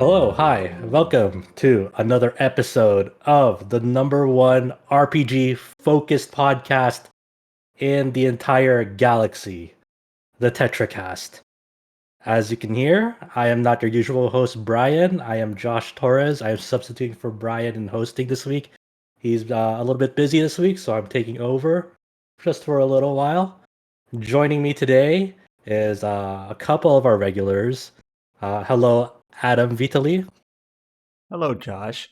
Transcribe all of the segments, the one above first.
Hello, hi, welcome to another episode of the number one RPG focused podcast in the entire galaxy, the Tetracast. As you can hear, I am not your usual host, Brian. I am Josh Torres. I am substituting for Brian in hosting this week. He's a little bit busy this week, so I'm taking over just for a little while. Joining me today is a couple of our regulars. Hello, Adam Vitali. Hello, Josh.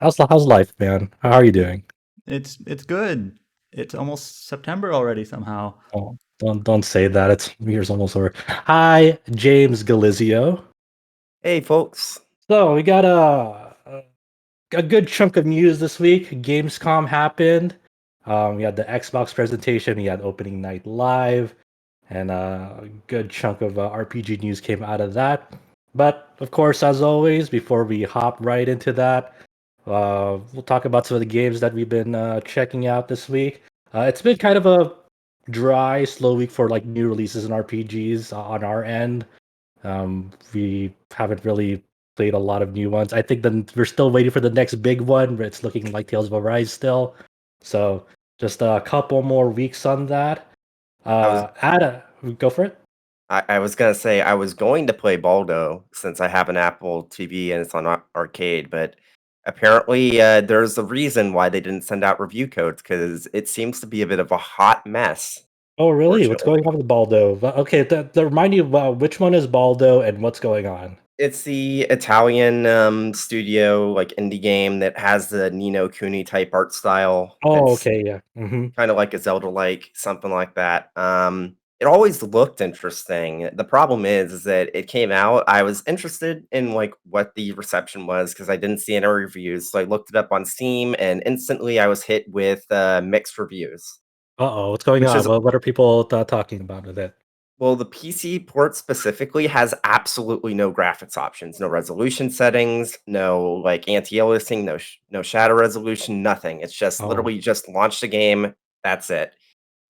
How's life, man? How are you doing? It's good. It's almost September already somehow. Oh, don't say that. It's year's almost over. Hi, James Galizio. Hey, folks. So we got a good chunk of news this week. Gamescom happened. We had the Xbox presentation. We had opening night live, and a good chunk of RPG news came out of that. But of course, as always, before we hop right into that, we'll talk about some of the games that we've been checking out this week. It's been kind of a dry, slow week for like new releases and RPGs on our end. We haven't really played a lot of new ones. I think we're still waiting for the next big one. But it's looking like Tales of Arise still. So just a couple more weeks on that. Ada, go for it. I was gonna say I was going to play Baldo since I have an Apple TV and it's on arcade, but apparently there's a reason why they didn't send out review codes because it seems to be a bit of a hot mess. Oh, really? What's Fortunately, going on with Baldo? Okay, remind me which one is Baldo and what's going on. it's the Italian studio like indie game that has the Nino Kuni type art style. Oh, It's okay, yeah. Mm-hmm. kind of like a Zelda-like, something like that. It always looked interesting. The problem is that it came out. I was interested in like what the reception was because I didn't see any reviews. So I looked it up on Steam, and instantly I was hit with mixed reviews. Uh-oh, what's going Which on? is What are people talking about with it? well, the PC port specifically has absolutely no graphics options, no resolution settings, no like anti-aliasing, no shadow resolution, nothing. It's just Oh. literally just launch the game. That's it.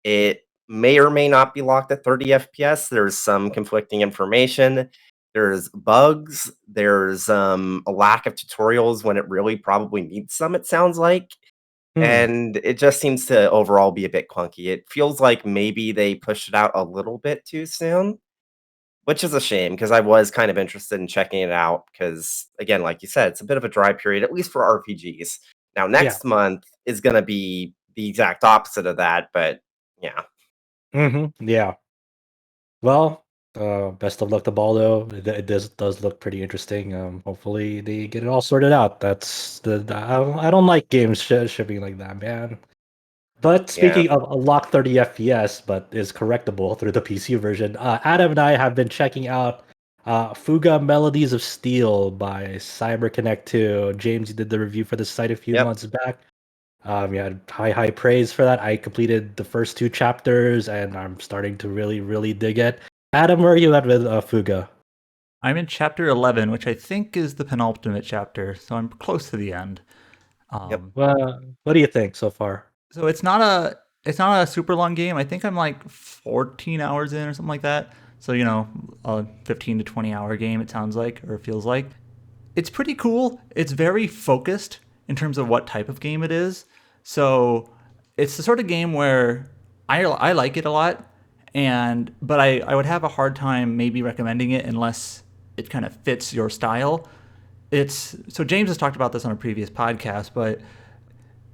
It may or may not be locked at 30 FPS. There's some conflicting information. There's bugs. There's a lack of tutorials when it really probably needs some, it sounds like. Hmm. And it just seems to overall be a bit clunky. It feels like maybe they pushed it out a little bit too soon, which is a shame because I was kind of interested in checking it out. Because, again, like you said, it's a bit of a dry period, at least for RPGs. Now, Yeah. next month is going to be the exact opposite of that, but yeah. Mm-hmm. Yeah. Well, best of luck to Baldo. It does look pretty interesting. Hopefully they get it all sorted out. I don't like games shipping like that, man. But Yeah. speaking of a locked 30 FPS, but is correctable through the PC version, Adam and I have been checking out Fuga Melodies of Steel by CyberConnect 2. James, you did the review for the site a few Yep. months back. You had high praise for that. I completed the first two chapters, and I'm starting to really dig it. Adam, where are you at with Fuga? I'm in chapter 11, which I think is the penultimate chapter, so I'm close to the end. Yep. Well, what do you think so far? So it's not a super long game. I think I'm like 14 hours in or something like that. So, a 15 to 20 hour game it sounds like or feels like. It's pretty cool. It's very focused in terms of what type of game it is. So, it's the sort of game where I like it a lot, but I would have a hard time maybe recommending it unless it kind of fits your style. So James has talked about this on a previous podcast, but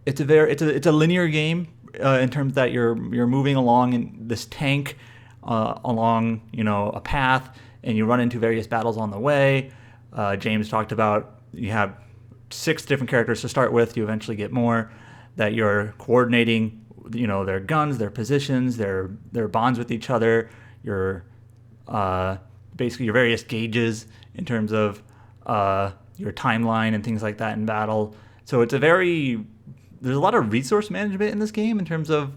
it's a linear game in terms that you're moving along in this tank along a path, and you run into various battles on the way. James talked about you have 6 different characters to start with. You eventually get more that you're coordinating. Their guns, their positions, their bonds with each other. Basically your various gauges in terms of your timeline and things like that in battle. So there's a lot of resource management in this game in terms of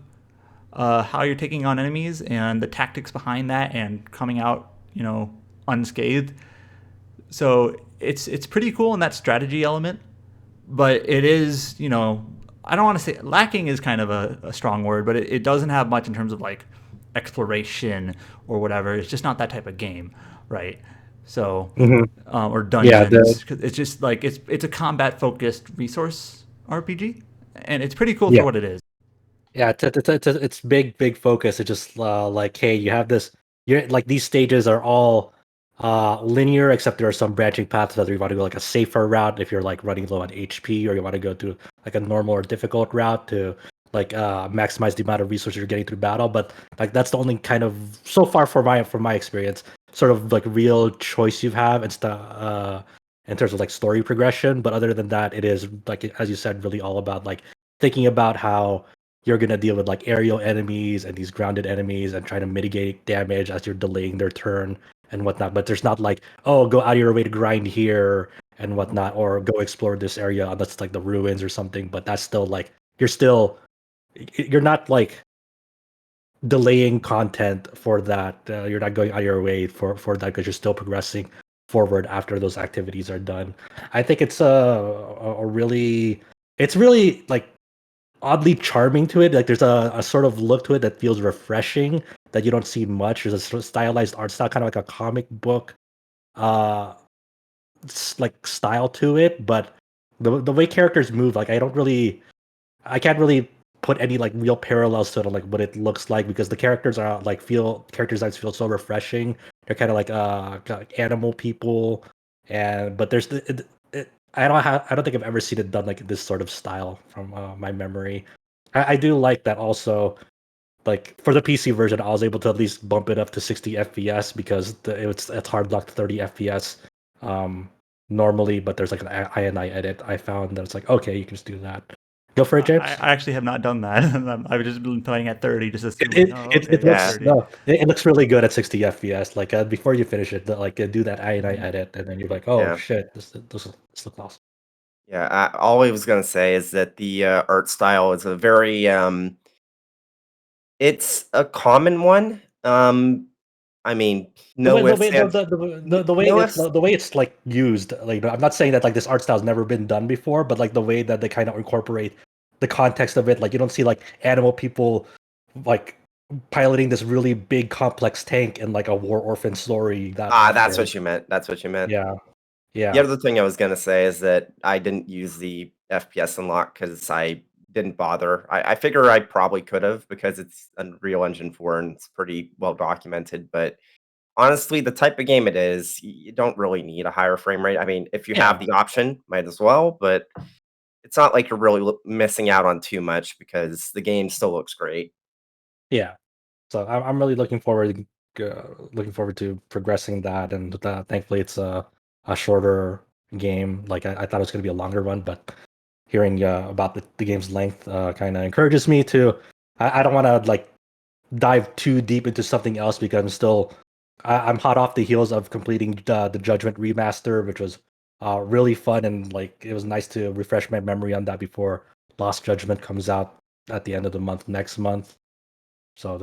how you're taking on enemies and the tactics behind that and coming out, unscathed. So it's pretty cool in that strategy element, but it is, I don't want to say lacking is kind of a strong word, but it doesn't have much in terms of like exploration or whatever. It's just not that type of game, right? So Mhm. or Yeah, dungeons. 'Cause it's just like it's a combat focused resource RPG, and it's pretty cool for yeah. what it is. Yeah, it's big focus. It's just like, hey, you have this. You're like these stages are all linear, except there are some branching paths whether you want to go like a safer route if you're like running low on HP, or you want to go to like a normal or difficult route to like maximize the amount of resources you're getting through battle. But like that's the only kind of so far from my experience, sort of like real choice you have in terms of like story progression. But other than that, it is like as you said, really all about like thinking about how you're gonna deal with like aerial enemies and these grounded enemies and try to mitigate damage as you're delaying their turn and whatnot. But there's not like, oh, go out of your way to grind here and whatnot, or go explore this area unless it's like the ruins or something. But that's still like you're not like delaying content for that. You're not going out of your way for that because you're still progressing forward after those activities are done. I think it's a really it's really like oddly charming to it. Like there's a sort of look to it that feels refreshing that you don't see much. There's a sort of stylized art style, kind of like a comic book, uh, like style to it. But the way characters move, like I can't really put any like real parallels to it, like what it looks like because the characters are like feel character designs feel so refreshing. They're kind of like animal people, and but there's I don't think I've ever seen it done like this sort of style from my memory. I do like that also. Like for the PC version, I was able to at least bump it up to 60 FPS because it's hard locked 30 FPS normally, but there's like an INI edit I found that it's like okay, you can just do that. Go for it, James. I actually have not done that. I've just been playing at 30, just assuming, It oh, it, okay, it it's Yeah. looks 30. no, it looks really good at 60 FPS. Like before you finish it, do that INI Mhm. edit, and then you're like, oh Yeah. shit, this looks awesome. Yeah, all I was gonna say is that the, art style is a very, it's a common one. I mean, The way no the ifs, way ands n no ifs. the way it's like used, like I'm not saying that like this art style's never been done before, but like the way that they kind of incorporate the context of it, like you don't see like animal people like piloting this really big complex tank in like a war orphan story that That's often. what you meant, that's what you meant. Yeah, The yeah, other thing I was gonna say is that I didn't use the FPS unlock because I didn't bother. I figure I probably could have because it's Unreal Engine 4 and it's pretty well documented, but honestly, the type of game it is, you don't really need a higher frame rate. I mean, if you have yeah, the option, might as well, but it's not like you're really missing out on too much because the game still looks great. yeah. So I'm really looking forward to progressing that, and thankfully it's a shorter game. Like I thought it was going to be a longer one, but hearing about the game's length kind of encourages me to. I don't want to like dive too deep into something else because I'm hot off the heels of completing the Judgment remaster, which was really fun, and like it was nice to refresh my memory on that before Lost Judgment comes out at the end of the month next month. So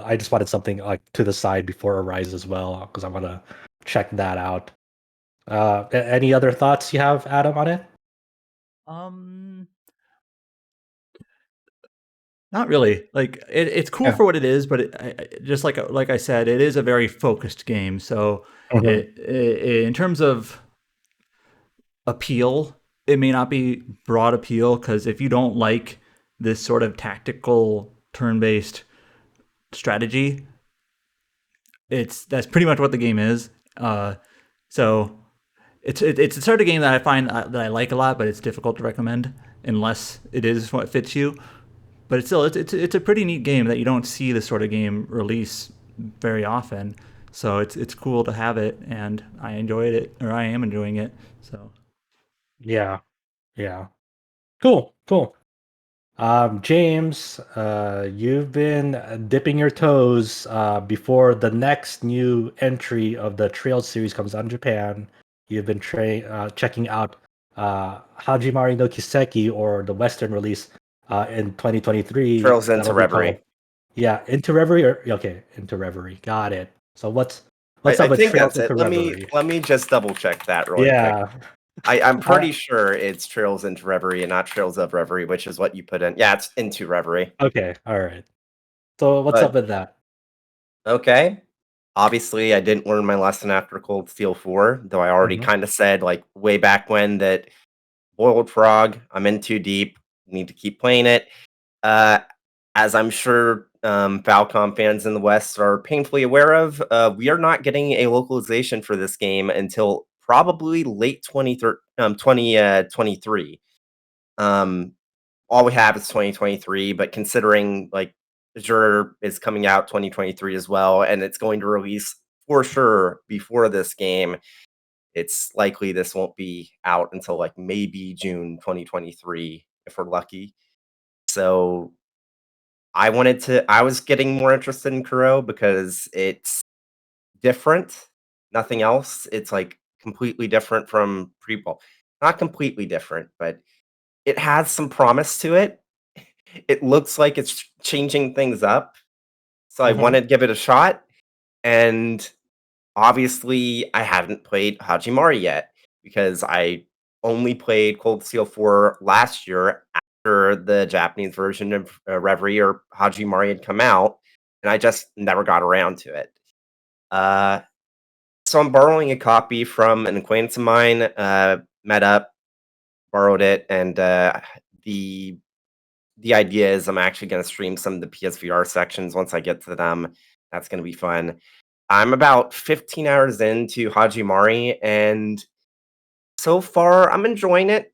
I just wanted something like to the side before Arise as well because I want to check that out. Any other thoughts you have, Adam, on it? Um, Not really. Like it's cool Yeah. for what it is, but just like I said, it is a very focused game. So Mhm. in terms of appeal, it may not be broad appeal because if you don't like this sort of tactical turn-based strategy, that's pretty much what the game is. So it's the sort of game that I find that I like a lot, but it's difficult to recommend unless it is what fits you. But it's a pretty neat game that you don't see this sort of game release very often. So it's cool to have it, and I enjoyed it, or I am enjoying it. So Yeah, yeah. Cool. James, you've been dipping your toes before the next new entry of the Trails series comes out in Japan. You've been checking out Hajimari no Kiseki, or the Western release in 2023. Trails into That'll be called Reverie. Into Reverie. Or okay, Into Reverie. Got it. So what's I up with think Trails that's it. into Reverie? Let me just double check that really quick. Yeah. I'm Uh, pretty sure it's Trails into Reverie and not Trails of Reverie, which is what you put in. Yeah, it's into Reverie. okay. All right. So what's up But with that? okay. Obviously, I didn't learn my lesson after Cold Steel 4, though I already Mhm. kind of said, like, way back when that Boiled Frog, I'm in too deep, need to keep playing it. Uh, as I'm sure Falcom fans in the West are painfully aware of, we are not getting a localization for this game until probably late 2023. Um, all we have is 2023, but considering like Azure is coming out 2023 as well, and it's going to release for sure before this game, it's likely this won't be out until like maybe June 2023 if we're lucky. So I was getting more interested in Kuro because it's different, nothing else. It's like completely different from Prequel. Not completely different, but it has some promise to it. It looks like it's changing things up. So I Mhm. wanted to give it a shot. And obviously, I hadn't played Hajimari yet because I only played Cold Steel 4 last year after the Japanese version of Reverie or Hajimari had come out, and I just never got around to it. Uh, so I'm borrowing a copy from an acquaintance of mine, met up, borrowed it, and the the idea is I'm actually going to stream some of the PSVR sections once I get to them. That's going to be fun. I'm about 15 hours into Hajimari, and so far I'm enjoying it.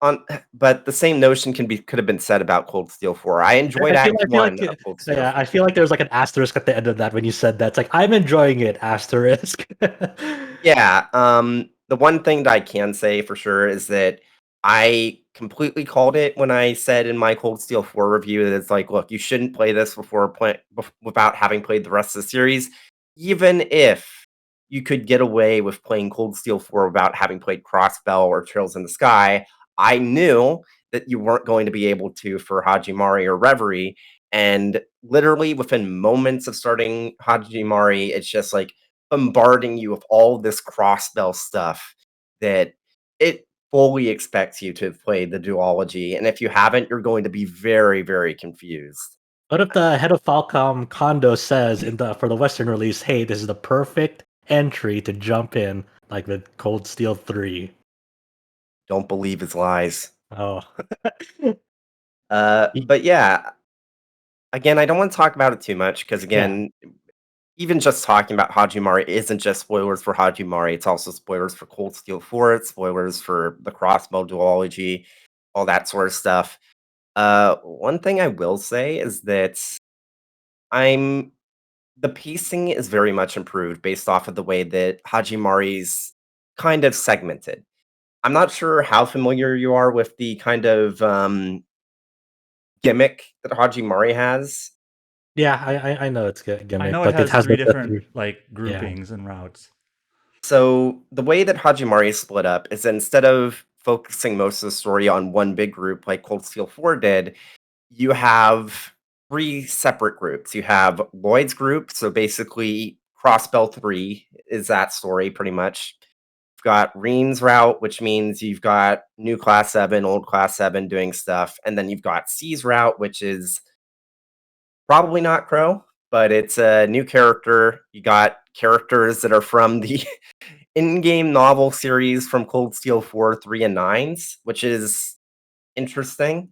On, but the same notion could have been said about Cold Steel 4. I enjoyed Act I feel 1 like of Cold Steel yeah, I 4. feel like there's like an asterisk at the end of that when you said that. It's like I'm enjoying it, asterisk. Yeah, the one thing that I can say for sure is that I completely called it when I said in my Cold Steel 4 review that it's like, "Look, you shouldn't play this without having played the rest of the series, even if you could get away with playing Cold Steel 4 without having played Crossbell or Trails in the Sky." I knew that you weren't going to be able to for Hajimari or Reverie, and literally within moments of starting Hajimari, it's just like bombarding you with all this cross-bell stuff that it fully expects you to have played the duology, and if you haven't, you're going to be very, very confused. What if the head of Falcom Kondo says in the for the Western release, "Hey, this is the perfect entry to jump in, like with Cold Steel 3." Don't believe his lies. Oh, But yeah, again, I don't want to talk about it too much because yeah. again, even just talking about Hajimari isn't just spoilers for Hajimari, it's also spoilers for Cold Steel 4, it's spoilers for the Crossbow duology, all that sort of stuff. One thing I will say is that I'm the pacing is very much improved based off of the way that Hajimari's kind of segmented. I'm not sure how familiar you are with the kind of gimmick that Hajimari has. Yeah, I know it's I gimmick, know it but it has has three like the different three. like Yeah. groupings and routes. So the way that Hajimari is split up is that instead of focusing most of the story on one big group like Cold Steel 4 did, you have three separate groups. You have Lloyd's group, so basically Crossbell 3 is that story pretty much. You've got Reen's route, which means you've got new class 7, old class 7 doing stuff, and then you've got C's route, which is probably not Crow, but it's a new character. You got characters that are from the in-game novel series from Cold Steel 4, 3, and 9s, which is interesting.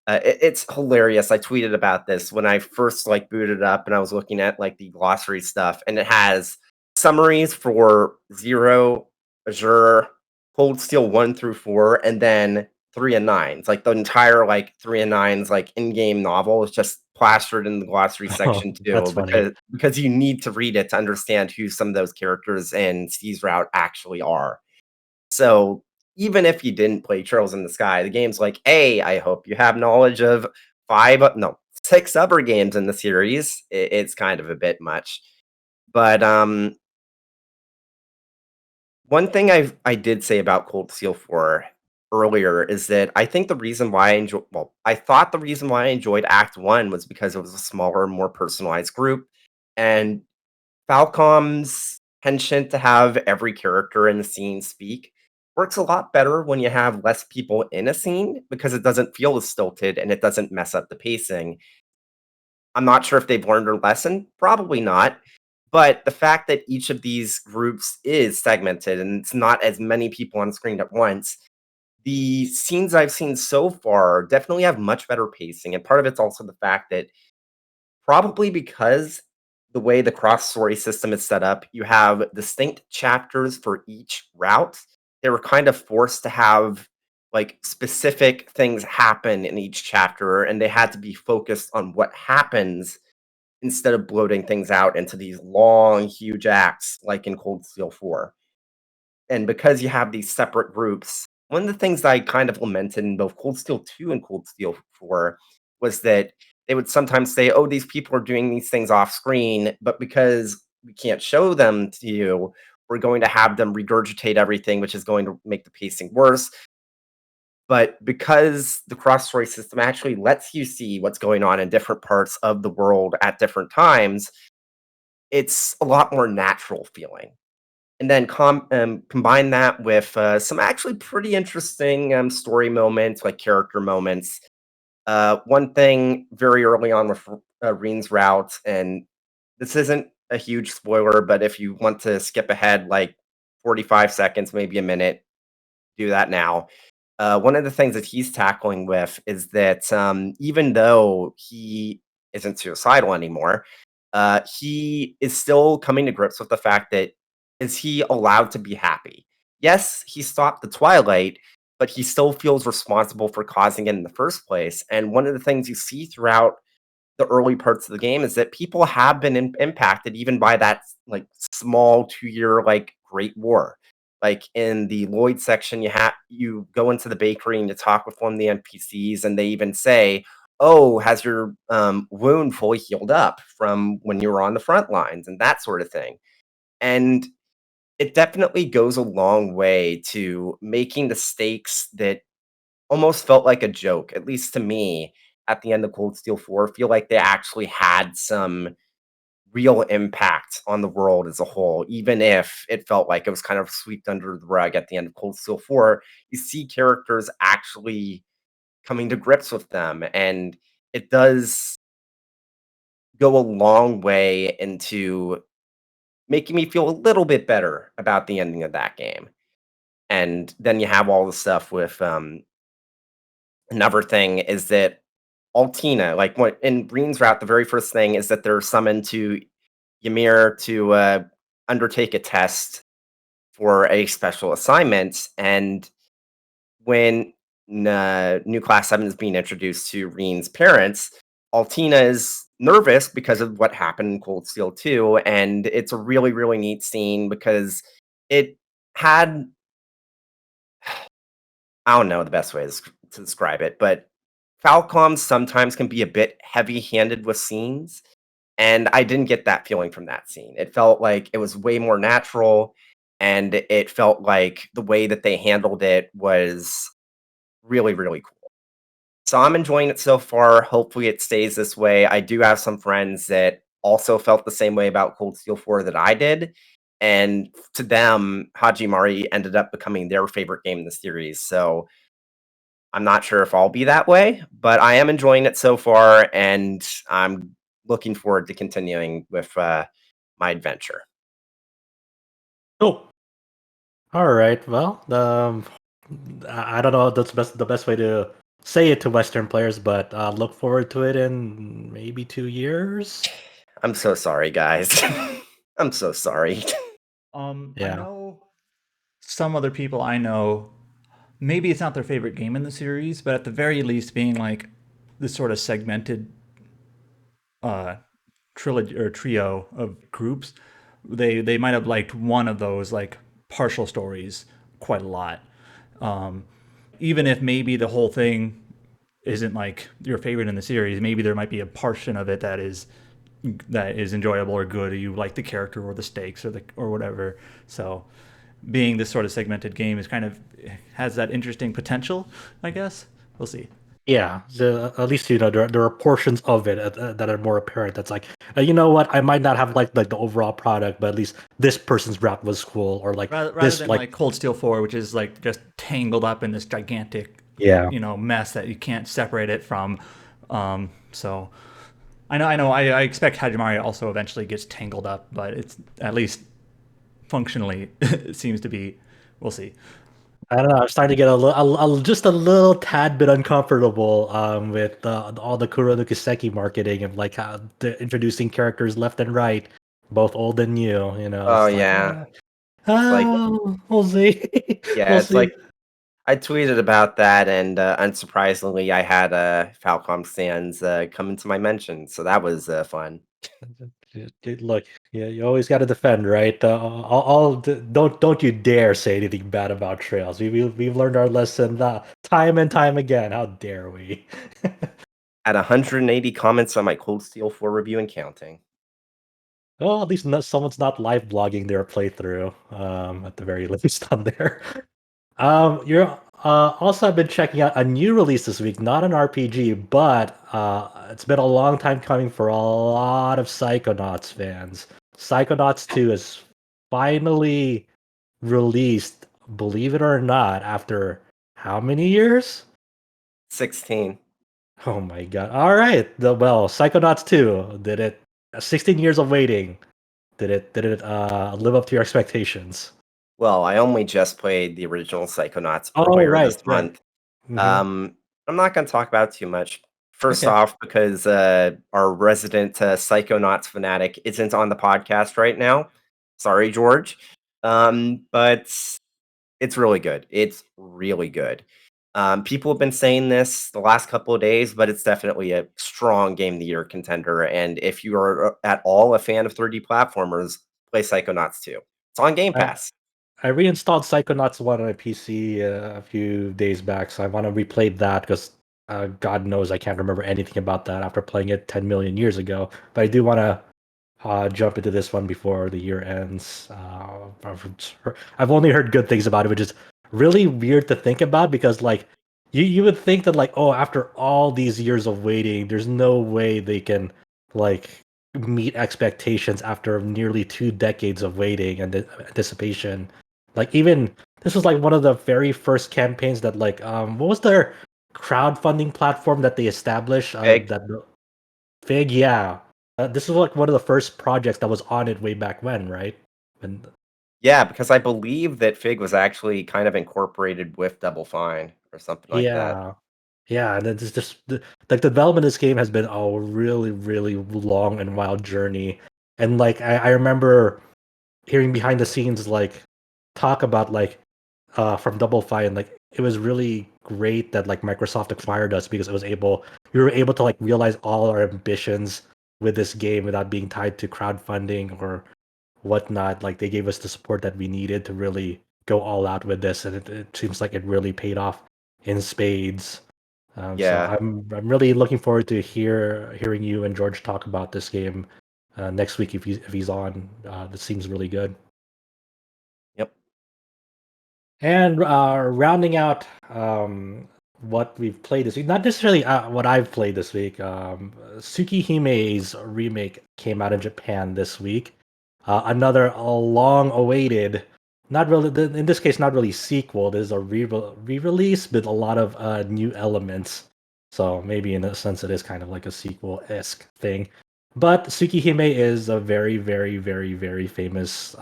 It's hilarious. I tweeted about this when I first like booted up and I was looking at like the glossary stuff, and it has summaries for Zero, Azure, Cold Steel 1 through 4, and then 3 and 9s. Like the entire like 3 and 9s like in-game novel is just plastered in the glossary Oh, section that's too, funny. because you need to read it to understand who some of those characters in C's route actually are. So even if you didn't play Trails in the Sky, the game's like, hey, I hope you have knowledge of no, six other games in the series. It's kind of a bit much. But one thing I did say about Cold Steel 4 earlier is that I think the reason why I thought the reason why I enjoyed Act 1 was because it was a smaller, more personalized group. And Falcom's penchant to have every character in the scene speak works a lot better when you have less people in a scene because it doesn't feel as stilted and it doesn't mess up the pacing. I'm not sure if they've learned their lesson. Probably not. But the fact that each of these groups is segmented and it's not as many people on screen at once, the scenes I've seen so far definitely have much better pacing. And part of it's also the fact that probably because the way the cross story system is set up, you have distinct chapters for each route. They were kind of forced to have like specific things happen in each chapter, and they had to be focused on what happens instead of bloating things out into these long, huge acts like in Cold Steel 4. And because you have these separate groups, one of the things that I kind of lamented in both Cold Steel 2 and Cold Steel 4 was that they would sometimes say, oh, these people are doing these things off screen, but because we can't show them to you, we're going to have them regurgitate everything, which is going to make the pacing worse. But because the cross story system actually lets you see what's going on in different parts of the world at different times, it's a lot more natural feeling. And then combine that with some actually pretty interesting story moments, like character moments. One thing very early on with Reen's route, and this isn't a huge spoiler, but if you want to skip ahead like 45 seconds, maybe a minute, do that now. One of the things that he's tackling with is that even though he isn't suicidal anymore, he is still coming to grips with the fact that is he allowed to be happy? Yes, he stopped the Twilight, but he still feels responsible for causing it in the first place. And one of the things you see throughout the early parts of the game is that people have been impacted even by that like small 2 year like Great War. Like in the Lloyd section, you go into the bakery and you talk with one of the NPCs, and they even say, "Oh, has your wound fully healed up from when you were on the front lines?" and that sort of thing. And it definitely goes a long way to making the stakes that almost felt like a joke, at least to me, at the end of Cold Steel 4, feel like they actually had some real impact on the world as a whole, even if it felt like it was kind of swept under the rug at the end of Cold Steel 4. You see characters actually coming to grips with them, and it does go a long way into making me feel a little bit better about the ending of that game. And then you have all the stuff with another thing is that Altina, like what in Breen's route, the very first thing is that they're summoned to Ymir to undertake a test for a special assignment. And when new class 7 is being introduced to Reen's parents, Altina is nervous because of what happened in Cold Steel 2. And it's a really, really neat scene because it had, I don't know the best way to describe it, but Falcom sometimes can be a bit heavy-handed with scenes, and I didn't get that feeling from that scene. It felt like it was way more natural, and it felt like the way that they handled it was really, really cool. So I'm enjoying it so far. Hopefully, it stays this way. I do have some friends that also felt the same way about Cold Steel 4 that I did, and to them, Hajimari ended up becoming their favorite game in the series. So I'm not sure if I'll be that way, but I am enjoying it so far, and I'm looking forward to continuing with my adventure. Oh, all right. Well, I don't know that's the best way to say it to Western players, but look forward to it in maybe 2 years. I'm so sorry, guys. I'm so sorry. I Yeah. know some other people I know, maybe it's not their favorite game in the series, but at the very least being like this sort of segmented uh trilogy or trio of groups, they might have liked one of those like partial stories quite a lot. Um, Even if maybe the whole thing isn't like your favorite in the series, maybe there might be a portion of it that is enjoyable or good, or you like the character or the stakes or whatever. So being this sort of segmented game is kind of has that interesting potential, I guess. We'll see. Yeah, at least there are portions of it that are more apparent. That's like, you know what? I might not have liked like the overall product, but at least this person's rap was cool, or like Rather this than like like Cold Steel 4, which is like just tangled up in this gigantic, yeah. mess that you can't separate it from. So I know. I expect Hajimari also eventually gets tangled up, but it's at least functionally it seems to be. We'll see. I don't know. I'm starting to get just a little tad bit uncomfortable with all the Kuro no Kiseki marketing of like how they're introducing characters left and right, both old and new. Oh It's like, yeah, it's like we'll see, yeah, we'll it's see. like I tweeted about that, and unsurprisingly, I had Falcom stands come into my mention, so that was fun. Look, yeah, you always got to defend, right? Don't you dare say anything bad about Trails. We've learned our lesson time and time again. How dare we? At 180 comments on my Cold Steel 4 review and counting. Well, at least someone's not live blogging their playthrough. At the very least on there. You're also I've been checking out a new release this week, not an RPG, but it's been a long time coming for a lot of Psychonauts fans. Psychonauts 2 is finally released, believe it or not, after how many years? 16. Oh my god. All right. Well, Psychonauts 2 did it 16 years of waiting. Did it live up to your expectations? Well, I only just played the original Psychonauts Oh, earlier this right, right. month. Hmm. I'm not going to talk about it too much. First Okay. off, because our resident Psychonauts fanatic isn't on the podcast right now. Sorry, George. But it's really good. It's really good. People have been saying this the last couple of days, but it's definitely a strong game of the year contender. And if you are at all a fan of 3D platformers, play Psychonauts 2. It's on Game I, Pass. I reinstalled Psychonauts 1 on my PC a few days back, so I want to replay that because God knows I can't remember anything about that after playing it 10 million years ago. But I do want to jump into this one before the year ends. I've only heard good things about it, which is really weird to think about because, like, you would think that, like, oh, after all these years of waiting, there's no way they can, like, meet expectations after nearly 2 decades of waiting and anticipation. Like, even this was like one of the very first campaigns that, like, what was their crowdfunding platform that they established? Big. That Fig, yeah. This is like one of the first projects that was on it way back when, right? When Yeah, because I believe that Fig was actually kind of incorporated with Double Fine or something like that. yeah, yeah, and it's just like the development of this game has been a really, really long and wild journey. And like I remember hearing behind the scenes like talk about like from Double Fine, like it was really great that like Microsoft acquired us because we were able to like realize all our ambitions with this game without being tied to crowdfunding or whatnot. Like they gave us the support that we needed to really go all out with this, and it seems like it really paid off in spades. So Yeah. I'm really looking forward to hearing you and George talk about this game next week if he's on. This seems really good. Yep. And rounding out what we've played this week, not necessarily what I've played this week. Tsukihime's remake came out in Japan this week. Another long-awaited, not really in this case, not really sequel. This is a re-release with a lot of new elements. So maybe in a sense, it is kind of like a sequel-esque thing. But Tsukihime is a very, very, very, very famous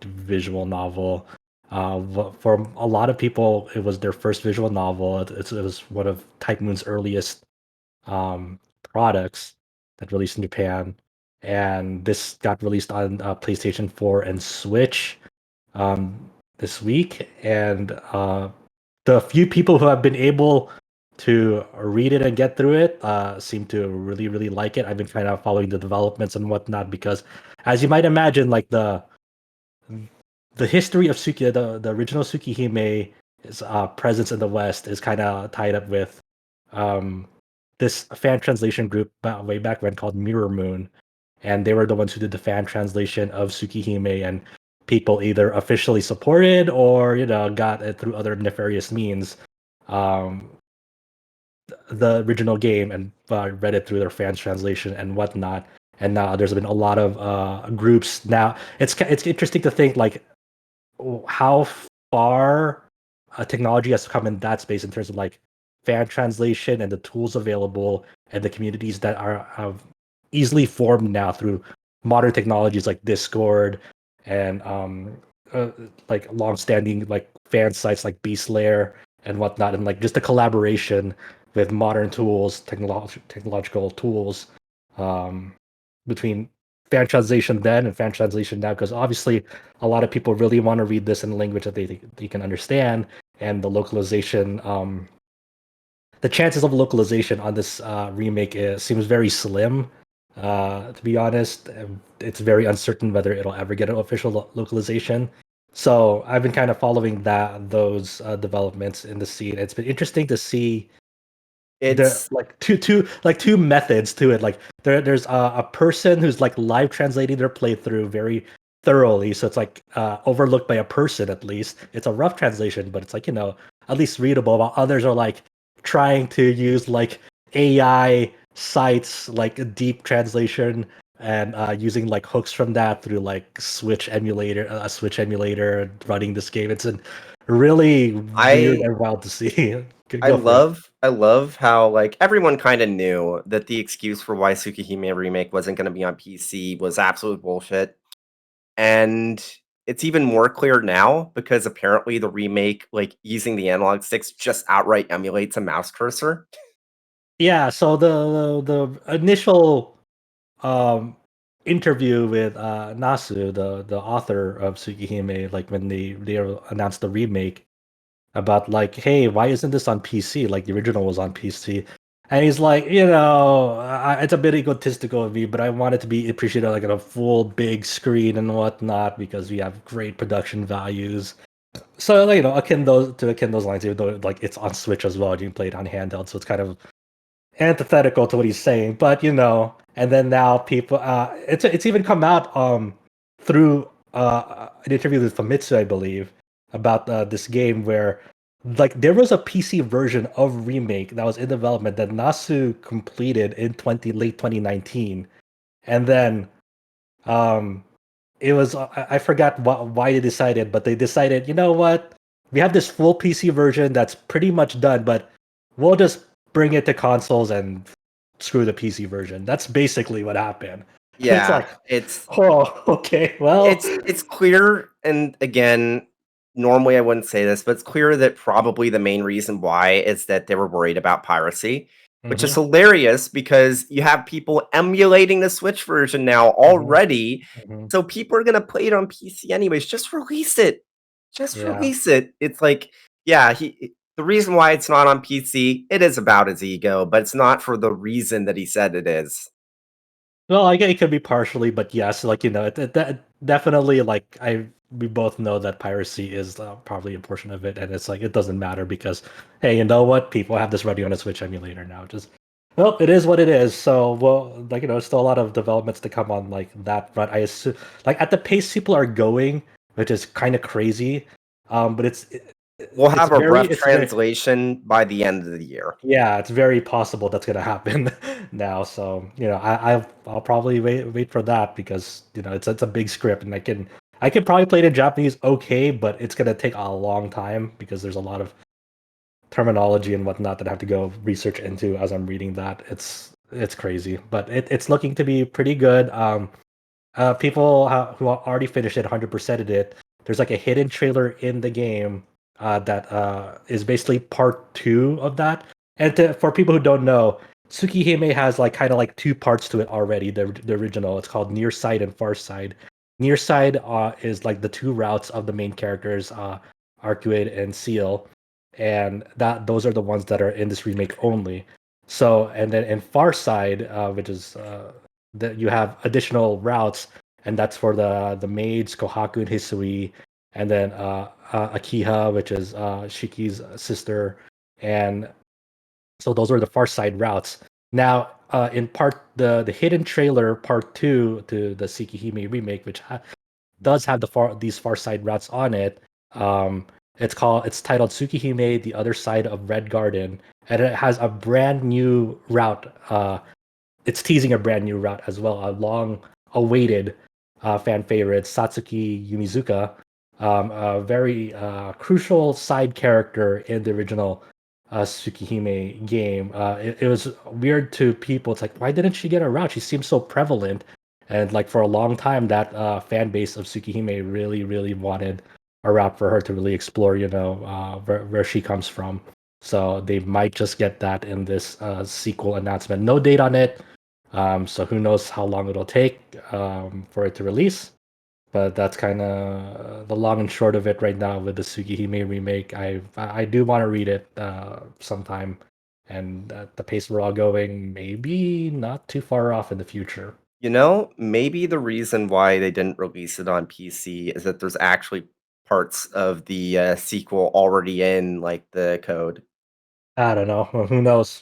visual novel. For a lot of people, it was their first visual novel. It was one of Type Moon's earliest products that released in Japan, and this got released on PlayStation 4 and Switch this week. And the few people who have been able to read it and get through it seem to really, really like it. I've been kind of following the developments and whatnot because, as you might imagine, like the history of the original Tsukihime presence in the West is kind of tied up with um, this fan translation group way back when called Mirror Moon, and they were the ones who did the fan translation of Tsukihime, and people either officially supported or got it through other nefarious means. Um, the original game and read it through their fans translation and whatnot. And now there's been a lot of groups now. It's interesting to think like how far technology has come in that space in terms of like fan translation and the tools available and the communities that are easily formed now through modern technologies like Discord and like long-standing like fan sites like Beastlayer and whatnot, and like just the collaboration with modern tools, technological tools, um, between fan translation then and fan translation now, because obviously a lot of people really want to read this in a language that they can understand, and the localization, the chances of localization on this remake seems very slim. To be honest, it's very uncertain whether it'll ever get an official localization. So I've been kind of following those developments in the scene. It's been interesting to see the It's like two methods to it. Like there's a person who's like live translating their playthrough very thoroughly, so it's like overlooked by a person at least. It's a rough translation, but it's like, at least readable. While others are like trying to use like AI sites like a deep translation and using like hooks from that through like a Switch emulator running this game. It's a really weird I and wild to see. I Go for it. love how, like, everyone kinda knew that the excuse for why Tsukihime Remake wasn't gonna be on PC was absolute bullshit, and it's even more clear now because apparently the remake, like, using the analog sticks just outright emulates a mouse cursor. Yeah, so the initial um interview with Nasu, the author of Tsukihime, like when they announced the remake, about like, hey, why isn't this on PC? Like the original was on PC. And he's like, it's a bit egotistical of me, but I want it to be appreciated like on a full big screen and whatnot because we have great production values. So like, akin those lines, even though like it's on Switch as well, and you can play it on handheld, so it's kind of antithetical to what he's saying. But and then now people, it's even come out through an interview with Famitsu, I believe, about this game where like there was a PC version of Remake that was in development that Nasu completed in late 2019, and then um it was I forgot why they decided, but they decided, you know what, we have this full PC version that's pretty much done, but we'll just bring it to consoles and screw the PC version. That's basically what happened. It's Yeah, like, it's oh, okay, well, it's clear, and again, normally I wouldn't say this, but it's clear that probably the main reason why is that they were worried about piracy, which is hmm hilarious because you have people emulating the Switch version now hmm already, hmm so people are gonna play it on PC anyways. Just release it. Just yeah. release it. It's like, yeah, the reason why it's not on PC, it is about his ego, but it's not for the reason that he said it is. Well, I guess it could be partially, but yes, like definitely, like we both know that piracy is probably a portion of it, and it's like it doesn't matter because, hey, you know what? People have this running on a Switch emulator now. Just, well, it is what it is. So, well, like still a lot of developments to come on like that front. I assume, like at the pace people are going, which is kind of crazy. But We'll have a rough it's very translation by the end of the year. yeah, it's very possible that's gonna happen now. So I'll probably wait for that because it's a big script and I can probably play it in Japanese okay, but it's gonna take a long time because there's a lot of terminology and whatnot that I have to go research into as I'm reading that. It's crazy, but it's looking to be pretty good. People who already finished it 100%ed it. There's like a hidden trailer in the game that is basically part two of that. And for people who don't know, Tsukihime has like kind of like two parts to it already. The original, it's called Near Side and Far Side. Near Side is like the two routes of the main characters, Arcuate and Seal, and those are the ones that are in this remake only. So, and then in Far Side, which is that you have additional routes, and that's for the maids, Kohaku and Hisui, and then Akiha, which is Shiki's sister, and so those are the Far Side routes. Now, in part the hidden trailer part two to the Tsukihime remake, which does have these Far Side routes on it. Um, it's titled Tsukihime: The Other Side of Red Garden, and it has a brand new route. It's teasing a brand new route as well, a long awaited fan favorite, Satsuki Yumizuka, a very crucial side character in the original Tsukihime game. It was weird to people. It's like, why didn't she get a route? She seems so prevalent, and like for a long time, that fan base of Tsukihime really, really wanted a route for her to really explore. Where she comes from. So they might just get that in this sequel announcement. No date on it. So who knows how long it'll take for it to release. But that's kind of the long and short of it right now with the Tsukihime remake. I do want to read it sometime, and at the pace we're all going, maybe not too far off in the future. Maybe the reason why they didn't release it on PC is that there's actually parts of the sequel already in like the code. I don't know. Who knows?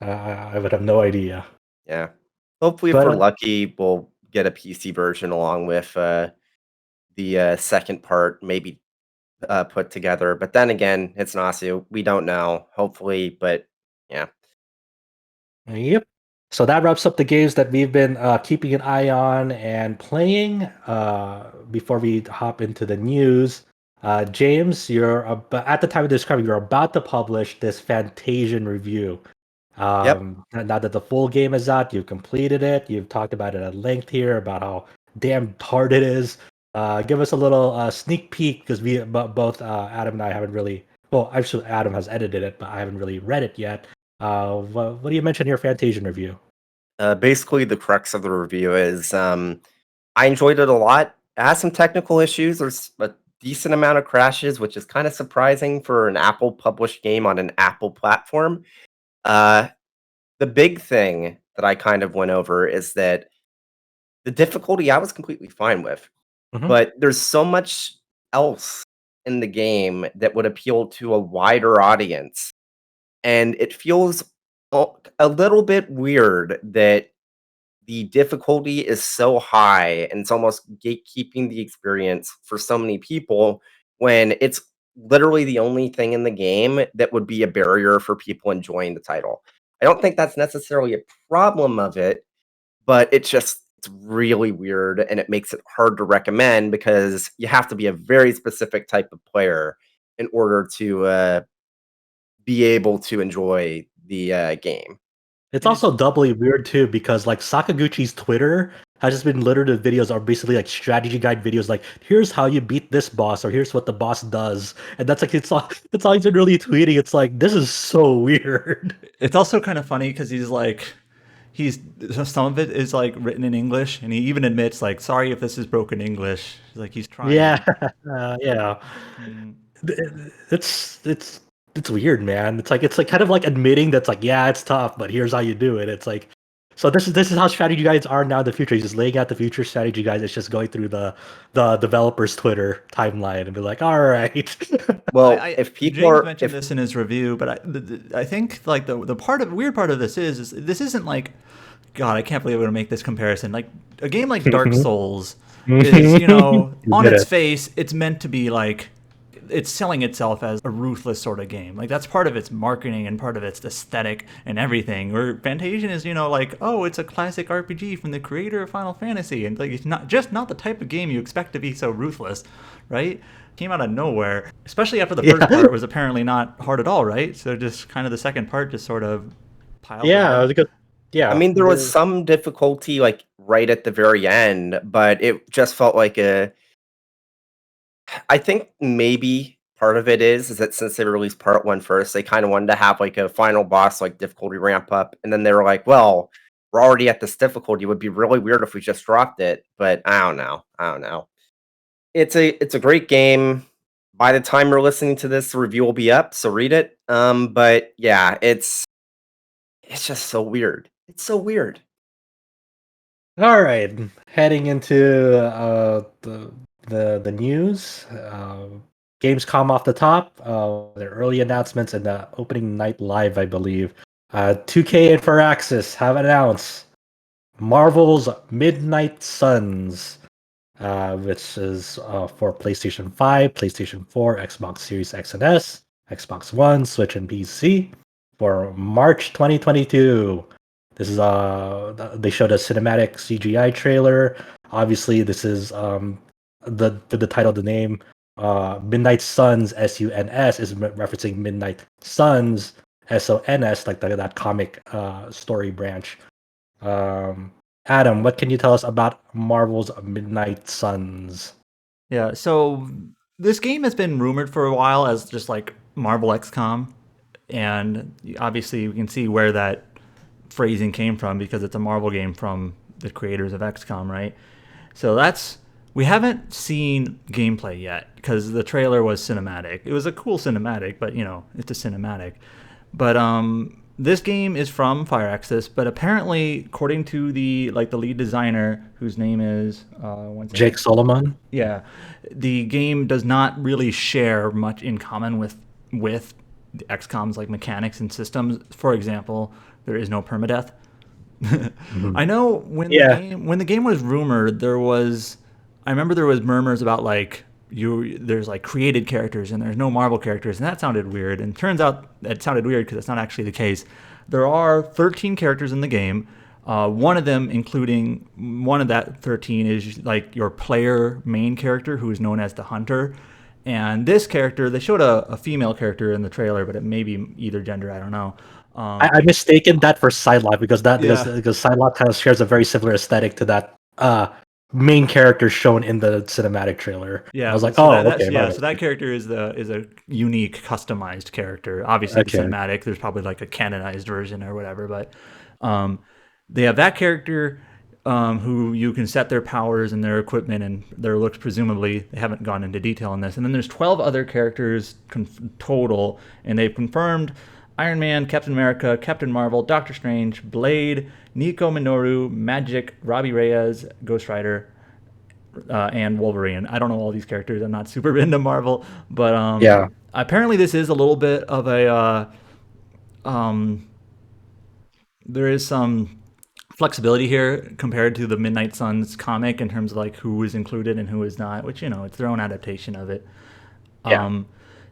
I would have no idea. Yeah. Hopefully, if But we're lucky, we'll get a PC version along with the second part, maybe put together. But then again, it's Nasu. We don't know. Hopefully, but yeah. yep. So that wraps up the games that we've been keeping an eye on and playing. Before we hop into the news, James, at the time of this recording, you're about to publish this Fantasian review. Yep. Now that the full game is out, you've completed it. You've talked about it at length here about how damn hard it is. Give us a little sneak peek because both Adam and I haven't really. Well, actually, Adam has edited it, but I haven't really read it yet. What do you mention in your Fantasian review? Basically, the crux of the review is I enjoyed it a lot. It has some technical issues. There's a decent amount of crashes, which is kind of surprising for an Apple published game on an Apple platform. Uh, the big thing that I kind of went over is that the difficulty I was completely fine with, Mhm. but there's so much else in the game that would appeal to a wider audience. And it feels a little bit weird that the difficulty is so high and it's almost gatekeeping the experience for so many people when it's literally the only thing in the game that would be a barrier for people enjoying the title. I don't think that's necessarily a problem of it, but it's really weird and it makes it hard to recommend because you have to be a very specific type of player in order to be able to enjoy the game. It's It is also doubly weird too because like Sakaguchi's Twitter has just been littered with videos are basically like strategy guide videos like here's how you beat this boss or here's what the boss does. And that's like it's all he's been really tweeting. It's like this is so weird. it's also kind of funny because he's some of it is like written in English, and he even admits like, sorry if this is broken English. Like he's Yeah. trying. Yeah. Mm. It's weird, man. It's like kind of like admitting that's like, yeah, it's tough, but here's how you do it. It's like so this is how strategy guides are now in the future. He's just laying out the future strategy guides. It's just going through the developer's Twitter timeline and be like, all right. Well, if people James are mentioned if this in his review, but I think like the weird part of this is this isn't like, God, I can't believe I'm gonna make this comparison. Like a game like Dark Souls is, You on did its it. face, it's meant to be like it's selling itself as a ruthless sort of game. Like that's part of its marketing and part of its aesthetic and everything. Where Fantasian is, like, oh, it's a classic RPG from the creator of Final Fantasy, and like it's not the type of game you expect to be so ruthless, right? Came out of nowhere, especially after the first Yeah. part was apparently not hard at all, right? So just kind of the second part just sort of piled it Yeah, up. because I yeah. mean, there was some difficulty, like, right at the very end, but it just felt like a I think maybe part of it is that since they released part 1 first, they kinda wanted to have, like, a final boss, like, difficulty ramp up, and then they were like, "Well, we're already at this difficulty, it would be really weird if we just dropped it," but I don't know. It's a great game. By the time you're listening to this, the review will be up, so read it, but yeah, it's just so weird. It's so weird. All right, heading into the news. Gamescom off the top. The early announcements and the opening night live, I believe. 2K and Firaxis have announced Marvel's Midnight Suns, which is for PlayStation 5, PlayStation 4, Xbox Series X and S, Xbox One, Switch, and PC for March 2022. This is they showed a cinematic CGI trailer. Obviously, this is the title, the name, Midnight Suns, SUNS, is referencing Midnight Suns, SONS, like that comic story branch. Adam, what can you tell us about Marvel's Midnight Suns? Yeah, so this game has been rumored for a while as just like Marvel XCOM, and obviously we can see where that phrasing came from because it's a Marvel game from the creators of XCOM, right? So we haven't seen gameplay yet because the trailer was cinematic. It was a cool cinematic, but it's a cinematic. But this game is from Firaxis, but apparently, according to the lead designer, whose name is Jake Solomon. Yeah, the game does not really share much in common with the XCOM's like mechanics and systems. For example, there is no permadeath. I know when the game was rumored, I remember there was murmurs about there's like created characters and there's no Marvel characters, and that sounded weird. And it turns out that sounded weird because that's not actually the case. There are 13 characters in the game. One of them, including one of that 13, is like your player main character, who is known as the Hunter. And this character, they showed a female character in the trailer, but it may be either gender. I don't know. I mistaken that for Psylocke because Psylocke kind of shares a very similar aesthetic to that main character shown in the cinematic trailer. Yeah, I was like, so okay. So that character is a unique, customized character. Obviously, the cinematic, there's probably like a canonized version or whatever, but they have that character who you can set their powers and their equipment and their looks. Presumably, they haven't gone into detail on this. And then there's 12 other characters total, and they've confirmed Iron Man, Captain America, Captain Marvel, Doctor Strange, Blade, Nico Minoru, Magic, Robbie Reyes, Ghost Rider, and Wolverine. I don't know all these characters. I'm not super into Marvel, but apparently this is a little bit of a there is some flexibility here compared to the Midnight Suns comic in terms of like who is included and who is not, which it's their own adaptation of it.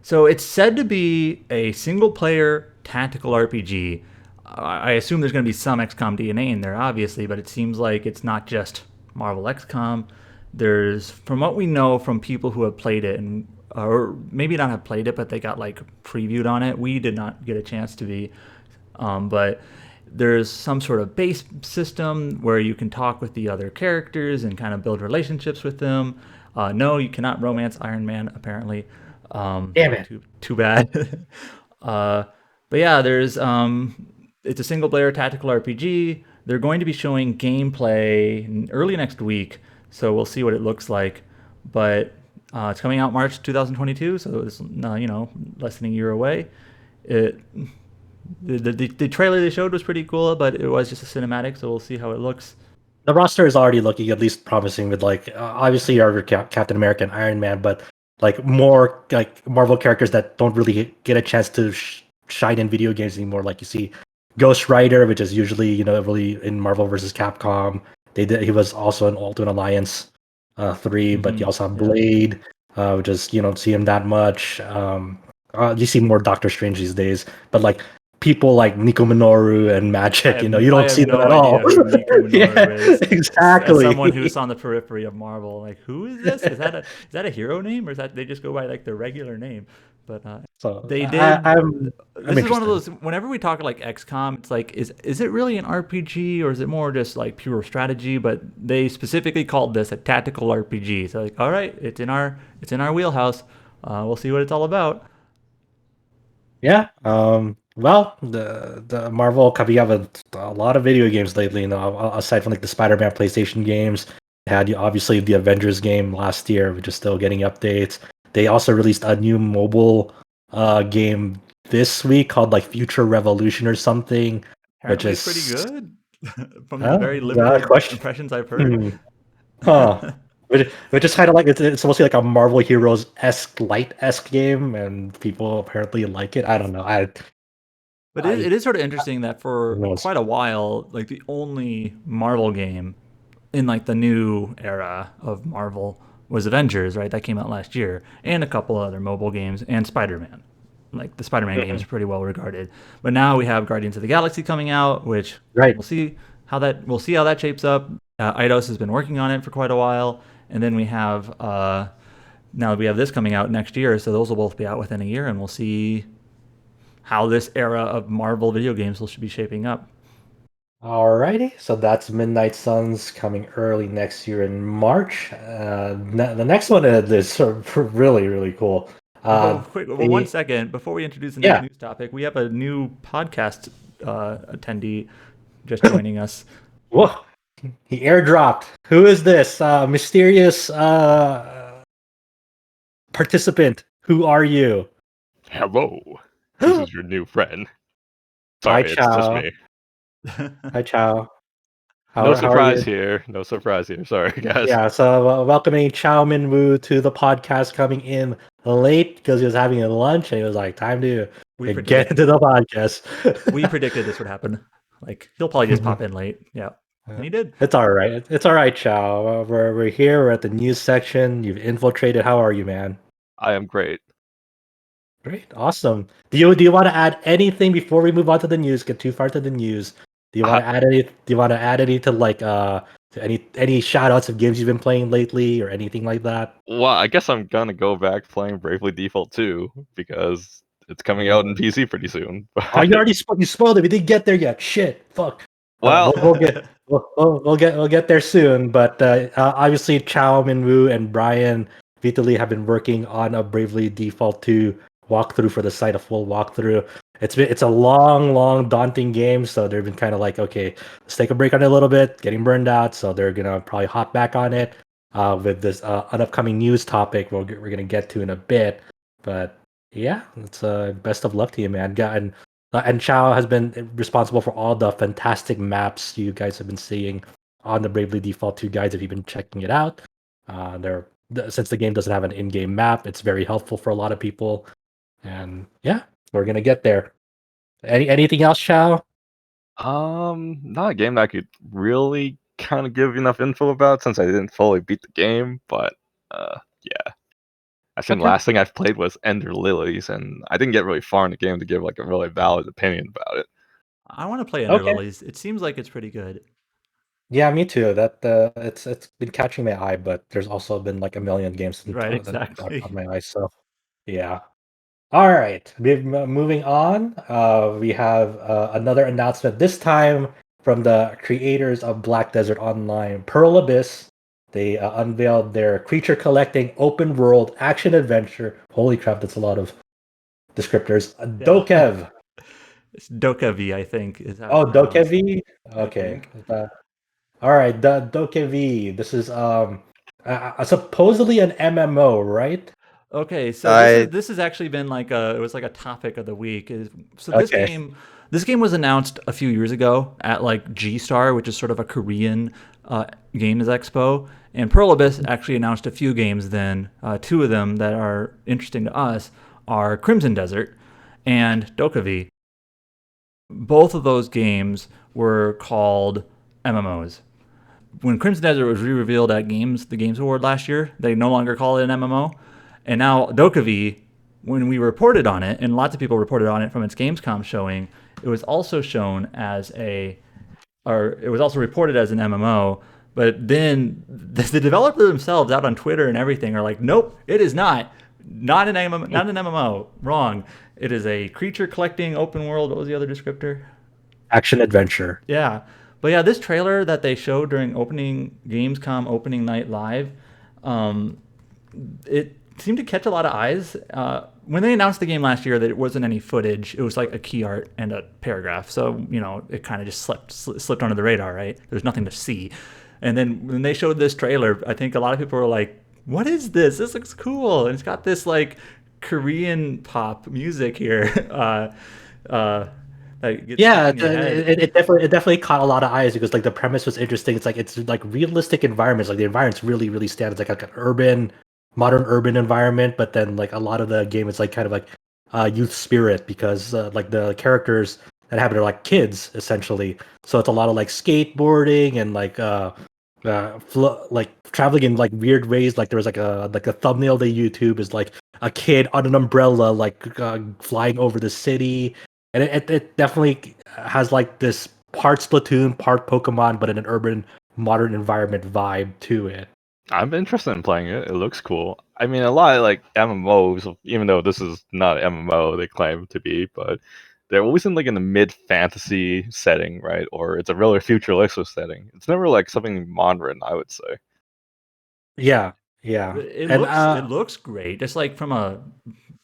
So it's said to be a single-player tactical RPG. I assume there's going to be some XCOM DNA in there, obviously, but it seems like it's not just Marvel XCOM. There's, from what we know from people who have played it, or maybe not have played it, but they got like previewed on it. We did not get a chance to be, but there's some sort of base system where you can talk with the other characters and kind of build relationships with them. No, you cannot romance Iron Man, apparently. Damn it. Too bad. But yeah, there's it's a single player tactical RPG. They're going to be showing gameplay early next week, so we'll see what it looks like. But it's coming out March 2022, so it's less than a year away. The trailer they showed was pretty cool, but it was just a cinematic, so we'll see how it looks. The roster is already looking at least promising with obviously you have your Captain America and Iron Man, but more Marvel characters that don't really get a chance to shine in video games anymore. Like you see Ghost Rider, which is usually really in Marvel versus Capcom. He was also in Ultimate Alliance 3, but you also have Blade, which is you don't see him that much. You see more Doctor Strange these days, but people like Nico Minoru and Magic, you don't see them at all. Exactly. As someone who's on the periphery of Marvel, who is this? Is that a hero name, or is that they just go by their regular name? But they did. This is one of those. Whenever we talk XCOM, it's is it really an RPG or is it more just pure strategy? But they specifically called this a tactical RPG. So all right, it's in our wheelhouse. We'll see what it's all about. Yeah. Well, the Marvel coming out with a lot of video games lately. Aside from the Spider-Man PlayStation games, they had obviously the Avengers game last year, which is still getting updates. They also released a new mobile game this week called Future Revolution or something, Apparently which is pretty good from the very limited impressions I've heard. Which is kind of it's supposed to be a Marvel Heroes-esque, light-esque game, and people apparently like it. I don't know. But it is sort of interesting that for quite a while, the only Marvel game in the new era of Marvel was Avengers, right? That came out last year, and a couple other mobile games, and Spider-Man. The Spider-Man games are pretty well regarded. But now we have Guardians of the Galaxy coming out, which we'll see how that shapes up. Eidos has been working on it for quite a while, and then we have now we have this coming out next year, so those will both be out within a year, and we'll see how this era of Marvel video games should be shaping up. Alrighty, so that's Midnight Suns coming early next year in March. The next one is sort of really, really cool. One second before we introduce the next news topic, we have a new podcast attendee just joining us. Whoa, he airdropped. Who is this mysterious participant? Who are you? Hello, this is your new friend. Sorry, Hi, it's just Chow. me. Hi, Chow. No surprise here. No surprise here. Sorry, guys. Yeah, so welcoming Chow Min Woo to the podcast, coming in late because he was having a lunch and he was like, time to get into the podcast. We predicted this would happen. Like, he'll probably just pop in late. Yeah. And he did. It's all right. It's all right, Chow. We're here. We're at the news section. You've infiltrated. How are you, man? I am great. Great. Awesome. Do you want to add anything before we move on to the news? Get too far to the news. Do you want to add any? Do you want to add any to like to any shout outs of games you've been playing lately or anything like that? Well, I guess I'm gonna go back playing Bravely Default 2 because it's coming out in PC pretty soon. Oh, you already you spoiled it. We didn't get there yet. Shit. Fuck. Well, we'll get there soon. But obviously, Chow Min Woo and Brian Vitali have been working on a Bravely Default 2 walkthrough for the site, a full walkthrough. It's a long, daunting game, so they've been kind of like, okay, let's take a break on it a little bit, getting burned out, so they're gonna probably hop back on it with this an upcoming news topic we're gonna get to in a bit. But yeah, it's best of luck to you, man. And Chow has been responsible for all the fantastic maps you guys have been seeing on the Bravely Default 2 guides if you've been checking it out. Since the game doesn't have an in-game map, it's very helpful for a lot of people. And yeah, we're gonna get there. Anything else, Chow? not a game that I could really kind of give enough info about since I didn't fully beat the game. But yeah, I think the last thing I've played was Ender Lilies, and I didn't get really far in the game to give like a really valid opinion about it. I want to play Ender Lilies. It seems like it's pretty good. Yeah, me too. That it's been catching my eye, but there's also been like a million games exactly on my eye. So yeah. All right, moving on. We have another announcement. This time from the creators of Black Desert Online, Pearl Abyss. They unveiled their creature collecting open world action adventure. Holy crap, that's a lot of descriptors. DokeV. It's DokeV, I think. DokeV? Okay. All right, DokeV. This is supposedly an MMO, right? Okay, so this has actually been like a topic of the week. This game was announced a few years ago at like G-Star, which is sort of a Korean games expo, and Pearl Abyss actually announced a few games then. Two of them that are interesting to us are Crimson Desert and DokeV. Both of those games were called MMOs. When Crimson Desert was re-revealed at the Games Award last year, they no longer call it an MMO. And now DokeV, when we reported on it, and lots of people reported on it from its Gamescom showing, it was also reported as an MMO. But then the developer themselves out on Twitter and everything are like, nope, it is not an MMO. Wrong. It is a creature collecting open world. What was the other descriptor? Action adventure. Yeah. But yeah, this trailer that they showed during Gamescom Opening Night Live, it seemed to catch a lot of eyes. When they announced the game last year, that it wasn't any footage. It was like a key art and a paragraph. So, it kind of just slipped under the radar, right? There's nothing to see. And then when they showed this trailer, I think a lot of people were like, what is this? This looks cool. And it's got this like Korean pop music here. It definitely caught a lot of eyes because like the premise was interesting. It's like realistic environments. Like the environments really, really stand. It's like an modern urban environment, but then like a lot of the game is like kind of like youth spirit because like the characters that have it are like kids essentially. So it's a lot of like skateboarding and like like traveling in like weird ways. Like there was like a thumbnail they YouTube is like a kid on an umbrella like flying over the city, and it definitely has like this part Splatoon, part Pokemon, but in an urban modern environment vibe to it. I'm interested in playing it. It looks cool. I mean, a lot of like MMOs, even though this is not an MMO they claim to be, but they're always in like in the mid fantasy setting, right? Or it's a really futuristic setting. It's never like something modern, I would say. Yeah, yeah, It and looks great, just like from a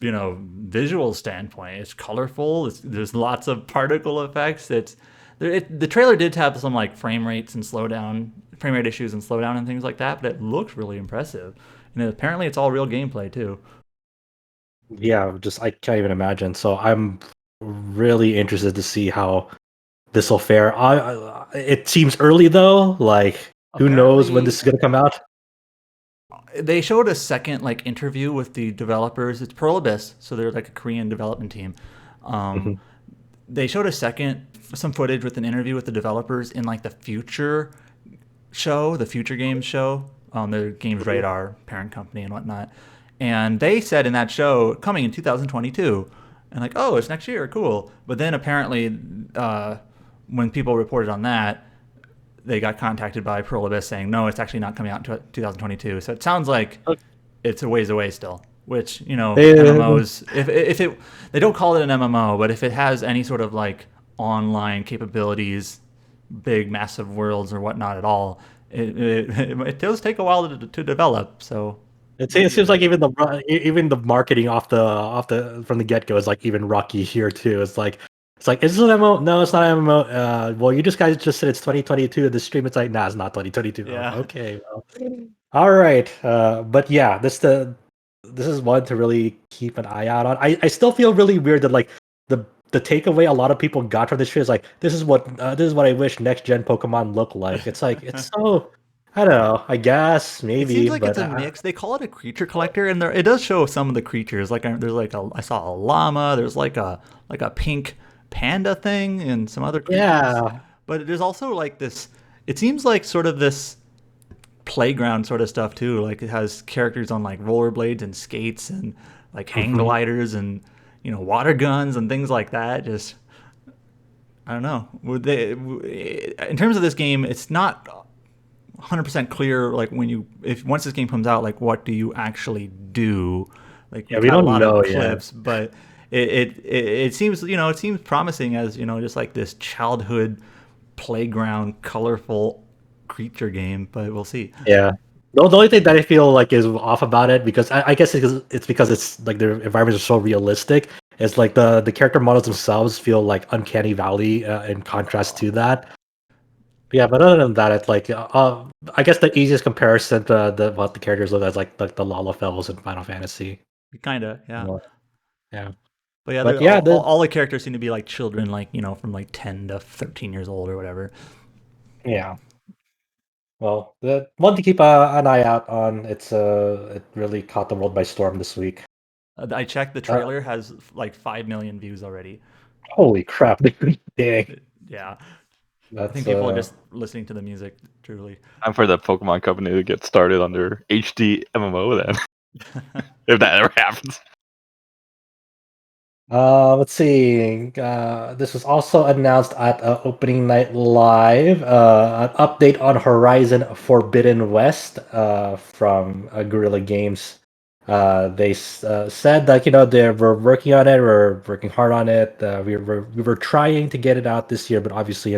visual standpoint. It's colorful. There's lots of particle effects. The trailer did have some like frame rate issues and slowdown and things like that, but it looks really impressive. And apparently, it's all real gameplay too. yeah, just I can't even imagine. So I'm really interested to see how this will fare. It seems early though. Like, who knows when this is gonna come out? They showed a second like interview with the developers. It's Pearl Abyss, so they're like a Korean development team. Mhm. They showed some footage with an interview with the developers in like the Future show, the Future Games show, the Games Radar parent company and whatnot. And they said in that show, coming in 2022, and like, oh, it's next year, cool. But then apparently, when people reported on that, they got contacted by Pearl Abyss saying, no, it's actually not coming out in 2022. So it sounds like it's a ways away still. Which MMOs, if they don't call it an MMO, but if it has any sort of like online capabilities, big massive worlds or whatnot at all, it does take a while to develop. So It seems like even the marketing from the get go is like even rocky here too. It's like is this an MMO? No, it's not an MMO. Well, you guys just said it's 2022. The stream, it's like, nah, it's not 2022. Yeah. Oh, okay, well, all right. But yeah, this is one to really keep an eye out on. I still feel really weird that like the takeaway a lot of people got from this shit is like this is what I wish next gen Pokemon looked like. It's like it's so I don't know. I guess it maybe, seems like but it's a mix. They call it a creature collector, and it does show some of the creatures. Like there's like I saw a llama. There's like a pink panda thing, and some other creatures. yeah. But there's also like this. It seems like sort of this playground sort of stuff too. Like it has characters on like rollerblades and skates and like hang gliders and water guns and things like that. Just I don't know. In terms of this game, it's not 100% clear. Like once this game comes out, like what do you actually do? Like Yeah, we've we had a don't lot know of yet. clips, but it seems it seems promising as just like this childhood playground colorful creature game, but we'll see. Yeah. The only thing that I feel like is off about it, because I guess it's because it's like the environments are so realistic. It's like the character models themselves feel like uncanny valley in contrast to that. Yeah, but other than that, it's like I guess the easiest comparison to what the characters look like is like the Lalafels in Final Fantasy. Kind of, yeah. Yeah, But yeah, but yeah, all the characters seem to be like children, like from like 10 to 13 years old or whatever. yeah. Well, the one to keep an eye out on. It really caught the world by storm this week. I checked, the trailer has like 5 million views already. Holy crap! Dang. Yeah. That's, I think people are just listening to the music, truly. I'm for the Pokemon Company to get started on their HD MMO then, if that ever happens. Let's see. This was also announced at Opening Night Live. An update on Horizon Forbidden West from Guerrilla Games. They said that they were working on it. We're working hard on it. We were trying to get it out this year, but obviously,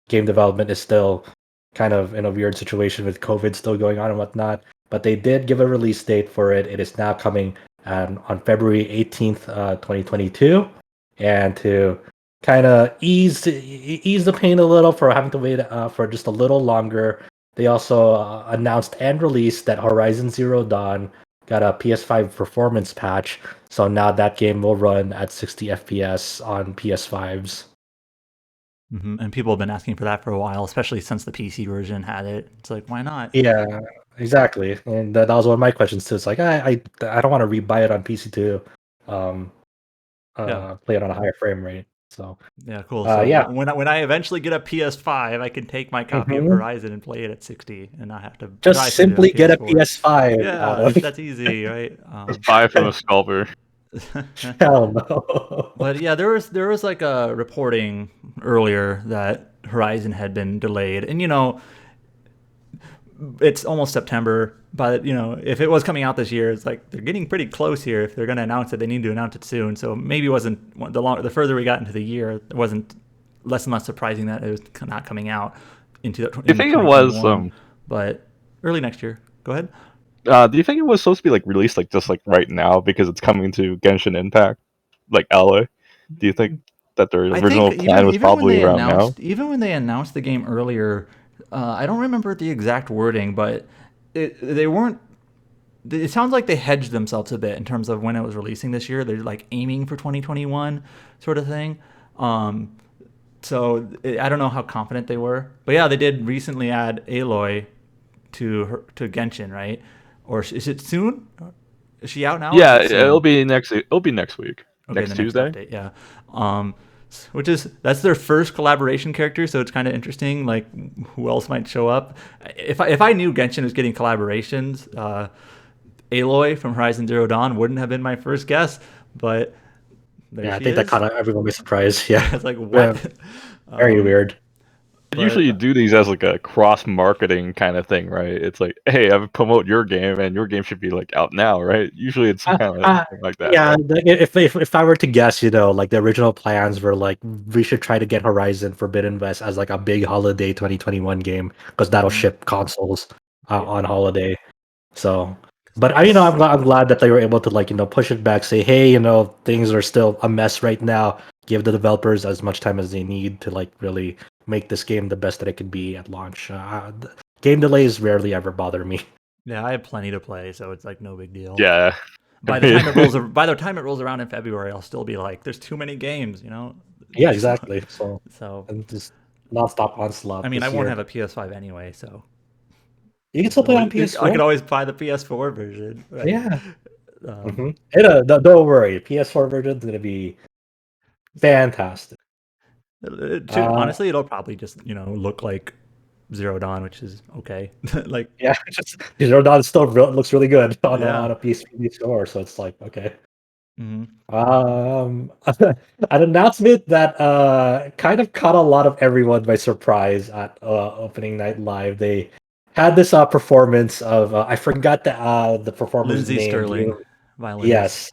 game development is still kind of in a weird situation with COVID still going on and whatnot. But they did give a release date for it. It is now coming on February 18th, 2022. And to kind of ease the pain a little for having to wait for just a little longer, they also announced and released that Horizon Zero Dawn got a PS5 performance patch. So now that game will run at 60 FPS on PS5s. And people have been asking for that for a while, especially since the PC version had it. It's like, why not? Yeah, exactly. And that was one of my questions too. It's like I don't want to rebuy it on PC to play it on a higher frame rate. So yeah, cool. So yeah. when I eventually get a PS5, I can take my copy of Horizon and play it at 60, and not have to just simply get a PS5. Yeah, that's easy, right? Just buy from a scalper. Hell no. But yeah, there was like a reporting earlier that Horizon had been delayed, and it's almost September, but if it was coming out this year, it's like they're getting pretty close here. If they're going to announce it, they need to announce it soon. So maybe it wasn't the further we got into the year, it wasn't less and less surprising that it was not coming out into. I think it was but early next year. Go ahead. Do you think it was supposed to be like released like just like right now because it's coming to Genshin Impact, like LA? Do you think that their original plan was probably around now? Even when they announced the game earlier, I don't remember the exact wording, but they weren't. It sounds like they hedged themselves a bit in terms of when it was releasing this year. They're like aiming for 2021 sort of thing. So I don't know how confident they were, but yeah, they did recently add Aloy to Genshin, right? Or is it soon? Is she out now? Yeah, it'll be next week. Okay, next Tuesday. Update, yeah. That's their first collaboration character, so it's kind of interesting. Like, who else might show up? If I knew Genshin was getting collaborations, Aloy from Horizon Zero Dawn wouldn't have been my first guess, but I think that caught everyone by surprise. Yeah, it's like what? Yeah. Very weird. Usually you do these as like a cross-marketing kind of thing, right? It's like, hey, I promote your game, and your game should be like out now, right? Usually it's kind of thing like that. Yeah, like, if I were to guess, like the original plans were like we should try to get Horizon Forbidden West as like a big holiday 2021 game because that'll ship consoles on holiday. So, but I'm glad that they were able to push it back, say, hey, things are still a mess right now. Give the developers as much time as they need to really make this game the best that it could be at launch. Game delays rarely ever bother me. Yeah, I have plenty to play, so it's like no big deal. Yeah. By the time it rolls around in February, I'll still be like, "There's too many games," Yeah, exactly. So and just nonstop onslaught. I mean, I won't have a PS5 anyway, so you can still play on PS4. I could always buy the PS4 version. Right? Yeah. Don't worry, PS4 version is gonna be fantastic. Honestly, it'll probably just look like Zero Dawn, which is okay. Zero Dawn still looks really good on a PS4, so it's like okay. Mm-hmm. An announcement that kind of caught a lot of everyone by surprise at Opening Night Live. They had this performance of I forgot the performance Lindsay name. Sterling, violinist. Yes.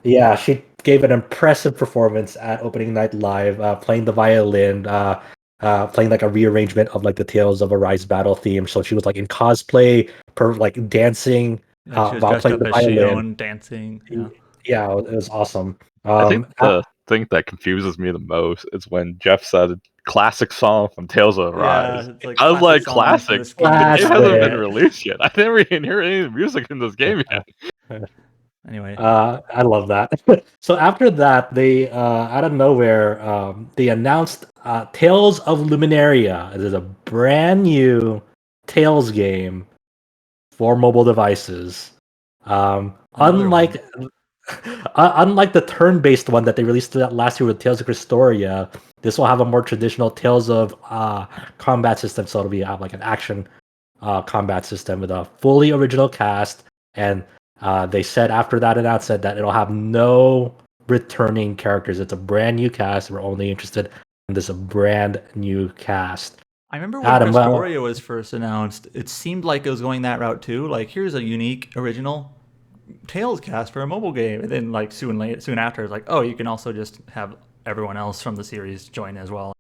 Yeah, she gave an impressive performance at Opening Night Live, playing the violin, playing like a rearrangement of like the Tales of Arise battle theme. So she was like in cosplay, dancing Yeah, she was while dressed playing up the as violin. Shion, dancing. Yeah, it was awesome. I think the thing that confuses me the most is when Jeff said classic song from Tales of Arise. It's like I was like, classic. classic. The game hasn't been released yet. I didn't even hear any music in this game yet. Anyway, I love that. So after that, they out of nowhere, they announced Tales of Luminaria. It is a brand new Tales game for mobile devices. Unlike the turn-based one that they released last year with Tales of Cristoria, this will have a more traditional Tales of combat system. So it'll be like an action combat system with a fully original cast. And they said after that announcement that it'll have no returning characters. It's a brand new cast. We're only interested in this brand new cast. I remember when Cristoria was first announced, it seemed like it was going that route too. Like, here's a unique original Tales cast for a mobile game, and then soon after, it's like, oh, you can also just have everyone else from the series join as well.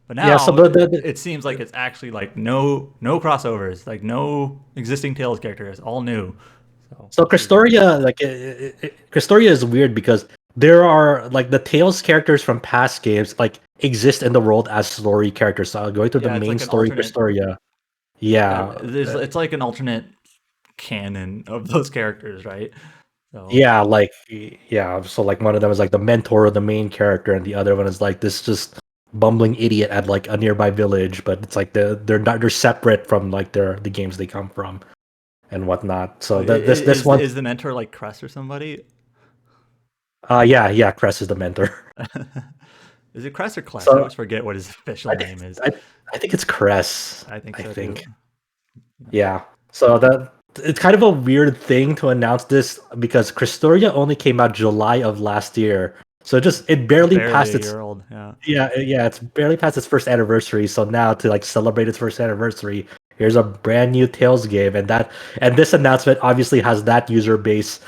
But now it seems like it's actually no crossovers, no existing Tales characters, all new. So Cristoria, Cristoria is weird because there are the Tales characters from past games exist in the world as story characters. So going through the main story Cristoria. Yeah. It's like an alternate canon of those characters, right? So. Yeah, so one of them is the mentor of the main character, and the other one is this just bumbling idiot at a nearby village, but it's they're separate from the games they come from and whatnot. So this one is the mentor Cress or somebody. Yeah, Cress is the mentor. Is it Cress or Kless? So, I always forget what his official name is. I think it's Cress. I think so too. Yeah. So it's kind of a weird thing to announce this because Cristoria only came out July of last year. So it barely passed its year old, yeah, it's barely past its first anniversary. So now to celebrate its first anniversary, here's a brand new Tales game, and this announcement obviously has that user base,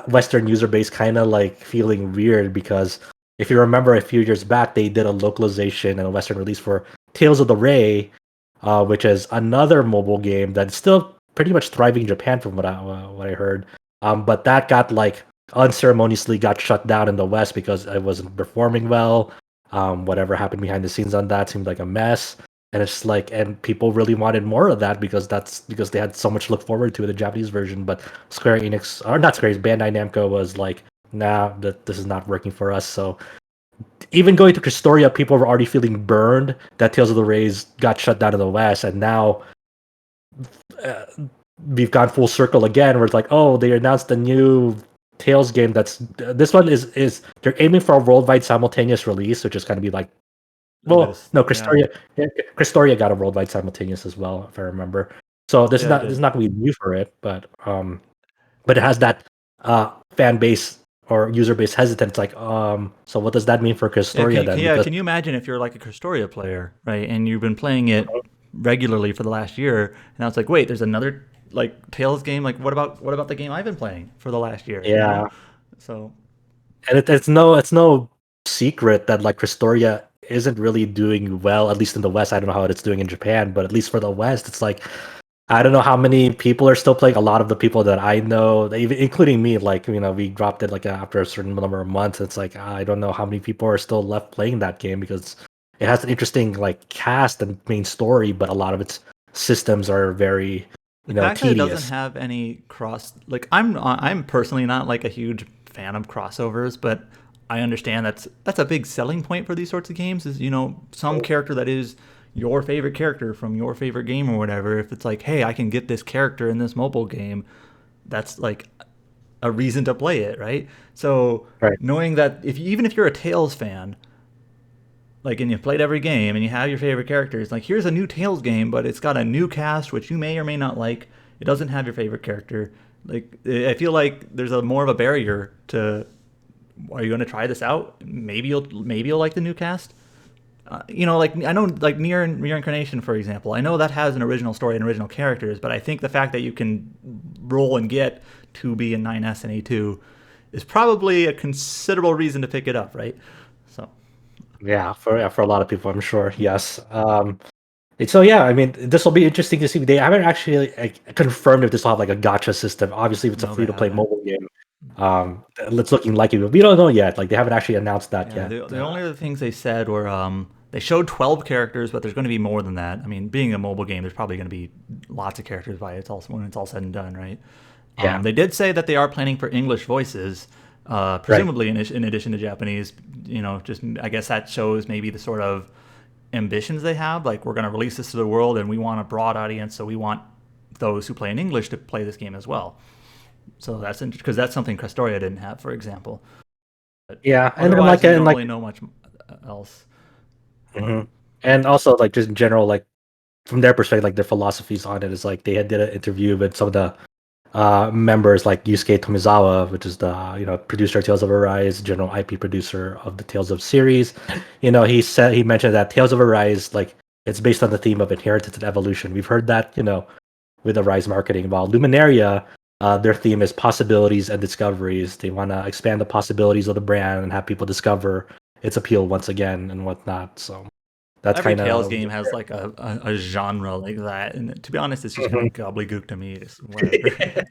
Western user base, kind of like feeling weird because if you remember a few years back, they did a localization and a Western release for Tales of the Ray, which is another mobile game that's still pretty much thriving in Japan from what I heard. But that got like unceremoniously got shut down in the West because it wasn't performing well. Whatever happened behind the scenes on that seemed like a mess. And it's like, and people really wanted more of that because they had so much to look forward to in the Japanese version. But Square Enix, or not Square Enix, Bandai Namco was like, nah, this is not working for us. So even going to Christoria, people were already feeling burned that Tales of the Rays got shut down in the West, and now we've gone full circle again. Where it's like, oh, they announced a new Tales game. This one is they're aiming for a worldwide simultaneous release, which is going to be like, well, no, Christoria got a worldwide simultaneous as well, if I remember. So this is not going to be new for it, but it has that fan base or user base hesitant. It's like, so what does that mean for Christoria then? Can you imagine if you're like a Christoria player, right, and you've been playing it regularly for the last year, and now it's like, wait, there's another like Tales game. Like, what about the game I've been playing for the last year? Yeah. You know? So, and it's no secret that like Christoria isn't really doing well, at least in the West. I don't know how it's doing in Japan, but at least for the West, it's like, I don't know how many people are still playing. A lot of the people that I know, even including me, like, we dropped it like after a certain number of months. It's like, I don't know how many people are still left playing that game because it has an interesting like cast and main story, but a lot of its systems are very tedious. It doesn't have any cross. Like, I'm personally not like a huge fan of crossovers, but I understand that's a big selling point for these sorts of games. Is some character that is your favorite character from your favorite game or whatever. If it's like, hey, I can get this character in this mobile game, that's like a reason to play it, right? So knowing that even if you're a Tales fan, like, and you've played every game and you have your favorite characters, like, here's a new Tales game, but it's got a new cast which you may or may not like. It doesn't have your favorite character. Like, I feel like there's more of a barrier to, are you going to try this out? Maybe you'll like the new cast. Like, I know, like Nier Incarnation, for example. I know that has an original story and original characters, but I think the fact that you can roll and get 2B and 9S and A2 is probably a considerable reason to pick it up, right? So, yeah, for a lot of people, I'm sure. Yes. So yeah, I mean, this will be interesting to see. They haven't actually confirmed if this will have like a gacha system. Obviously, if it's a free-to-play mobile game, it's looking likely, but we don't know yet. Like, they haven't actually announced that yet. The only other things they said were they showed 12 characters, but there's going to be more than that. I mean, being a mobile game, there's probably going to be lots of characters when it's all said and done, right? Yeah. They did say that they are planning for English voices, presumably in addition to Japanese. Just, I guess that shows maybe the sort of ambitions they have. Like, we're going to release this to the world, and we want a broad audience, so we want those who play in English to play this game as well. So that's interesting, because that's something Christoria didn't have, for example. But yeah, and then I don't really know much else. Mm-hmm. And also, like, just in general, like, from their perspective, like, their philosophies on it is like they did an interview with some of the members, like Yusuke Tomizawa, which is the producer of Tales of Arise, general IP producer of the Tales of series. He mentioned that Tales of Arise, like, it's based on the theme of inheritance and evolution. We've heard that with Arise marketing. While Luminaria, their theme is possibilities and discoveries. They want to expand the possibilities of the brand and have people discover its appeal once again and whatnot. So that's every kind of Tales game has like a genre like that, and to be honest, it's just kind of gobbledygook to me. It's whatever.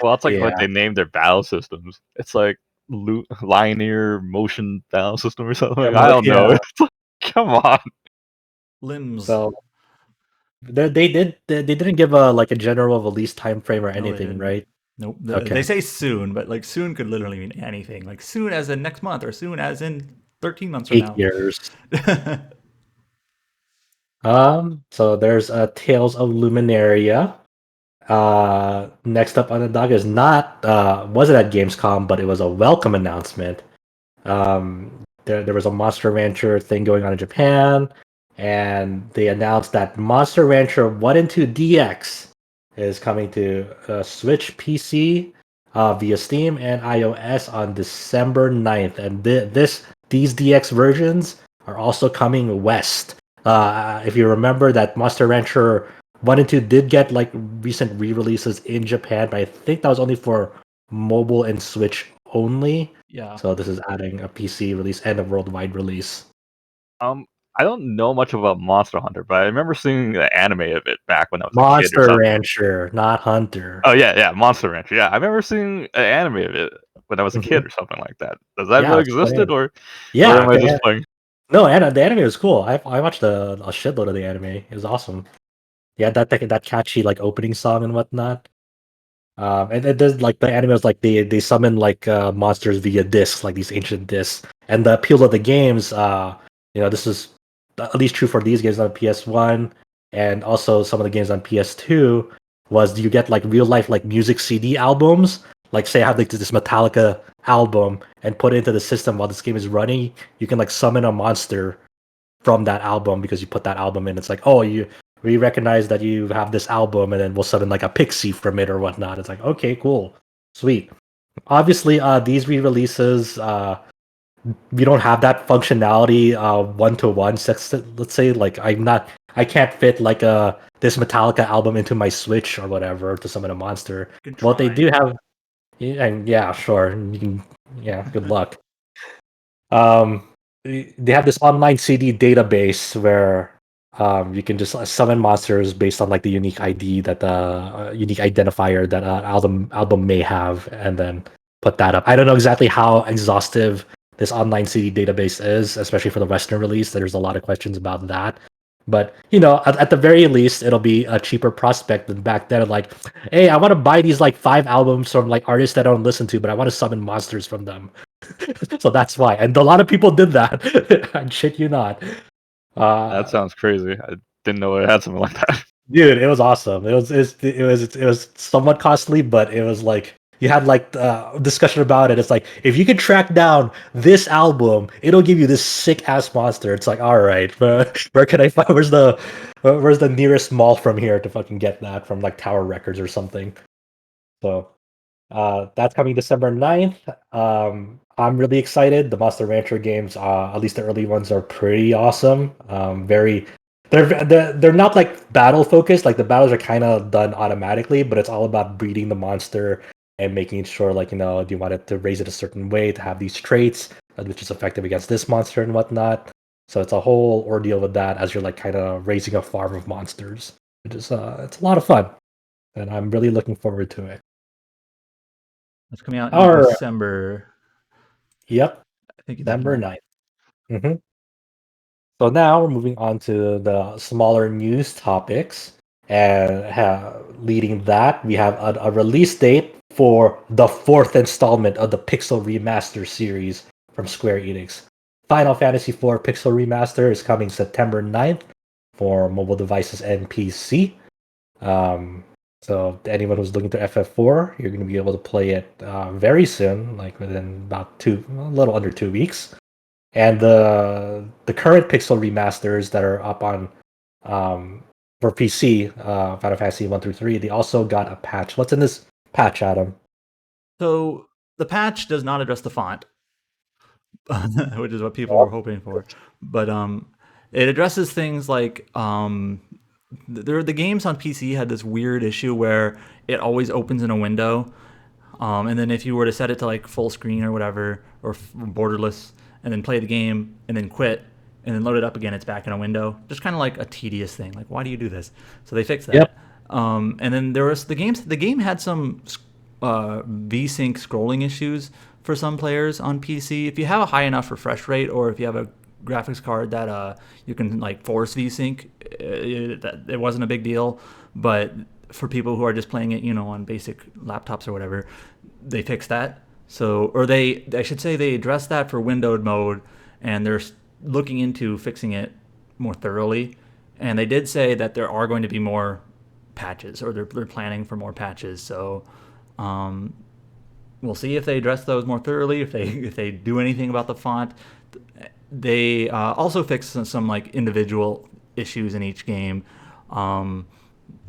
Well, it's like what they named their battle systems. It's like linear motion battle system or something. I don't know. It's like, come on, limbs. So they didn't give a general release time frame or anything, right? Nope. They say soon, but like soon could literally mean anything. Like soon as in next month, or soon as in 13 months from 8 years. So there's Tales of Luminaria. Next up on the dock is wasn't at Gamescom, but it was a welcome announcement. There was a Monster Rancher thing going on in Japan, and they announced that Monster Rancher 1 and 2 DX is coming to Switch, PC, via Steam and iOS on December 9th. And these DX versions are also coming west. If you remember that Monster Rancher 1 and 2 did get like recent re-releases in Japan, but I think that was only for mobile and Switch only. Yeah. So this is adding a PC release and a worldwide release. I don't know much about Monster Hunter, but I remember seeing the anime of it back when I was a kid or Monster something. Rancher, not Hunter. Oh yeah, Monster Rancher. Yeah, I remember seeing an anime of it when I was a kid or something like that. Does that Yeah, really it's existed, or Yeah, am I just playing? no, the anime was cool. I watched a shitload of the anime. It was awesome. Yeah, that catchy like opening song and whatnot. And it does like the anime is like they summon like monsters via discs, like these ancient discs. And the appeal of the games, this is at least true for these games on PS1 and also some of the games on PS2, was you get like real life like music CD albums. Like say I have like this Metallica album and put it into the system while this game is running, you can like summon a monster from that album because you put that album in. It's like, oh, we recognize that you have this album, and then we'll summon like a pixie from it or whatnot. It's like, okay, cool, sweet. Obviously, these re-releases, we don't have that functionality one to one. Let's say like I can't fit like this Metallica album into my Switch or whatever to summon a monster. Well, they do have, and yeah, sure, you can, yeah, good luck. They have this online CD database where you can just summon monsters based on like the unique ID that the unique identifier that album may have, and then put that up. I don't know exactly how exhaustive this online CD database is, especially for the Western release. There's a lot of questions about that. But at the very least, it'll be a cheaper prospect than back then. Like, hey, I want to buy these like 5 albums from like artists that I don't listen to, but I want to summon monsters from them. So that's why, and a lot of people did that. I shit you not. That sounds crazy. I didn't know it had something like that. Dude, it was awesome. It was somewhat costly, but it was like you had like discussion about it. It's like if you can track down this album, it'll give you this sick ass monster. It's like, all right, where can I find? Where's the nearest mall from here to fucking get that from like Tower Records or something? So that's coming December 9th. I'm really excited. The Monster Rancher games, at least the early ones, are pretty awesome. They're not like battle focused. Like the battles are kind of done automatically, but it's all about breeding the monster and making sure, like, do you want it to raise it a certain way to have these traits, which is effective against this monster and whatnot. So it's a whole ordeal with that as you're like kind of raising a farm of monsters. It's a lot of fun, and I'm really looking forward to it. It's coming out All in right. December. Yep, I think it's December 9th. So now we're moving on to the smaller news topics, and leading that we have a release date for the 4th installment of the Pixel Remaster series from Square Enix. Final Fantasy IV Pixel Remaster is coming September 9th for mobile devices and PC. So anyone who's looking to FF4, you're going to be able to play it very soon, like within about a little under 2 weeks. And the current Pixel remasters that are up on for PC, Final Fantasy 1 through 3, they also got a patch. What's in this patch, Adam? So the patch does not address the font, which is what people were hoping for. But it addresses things like the games on PC had this weird issue where it always opens in a window, and then if you were to set it to like full screen or whatever, or borderless, and then play the game and then quit and then load it up again, it's back in a window. Just kind of like a tedious thing. Like, why do you do this? So they fixed that. Yep. And then there was the game had some VSync scrolling issues for some players on PC. If you have a high enough refresh rate, or if you have a graphics card that you can like force VSync, it wasn't a big deal. But for people who are just playing it, on basic laptops or whatever, they fixed that. So, or I should say they addressed that for windowed mode, and they're looking into fixing it more thoroughly. And they did say that there are going to be more patches, or they're planning for more patches. So, we'll see if they address those more thoroughly. If they do anything about the font. They also fixed some like individual issues in each game,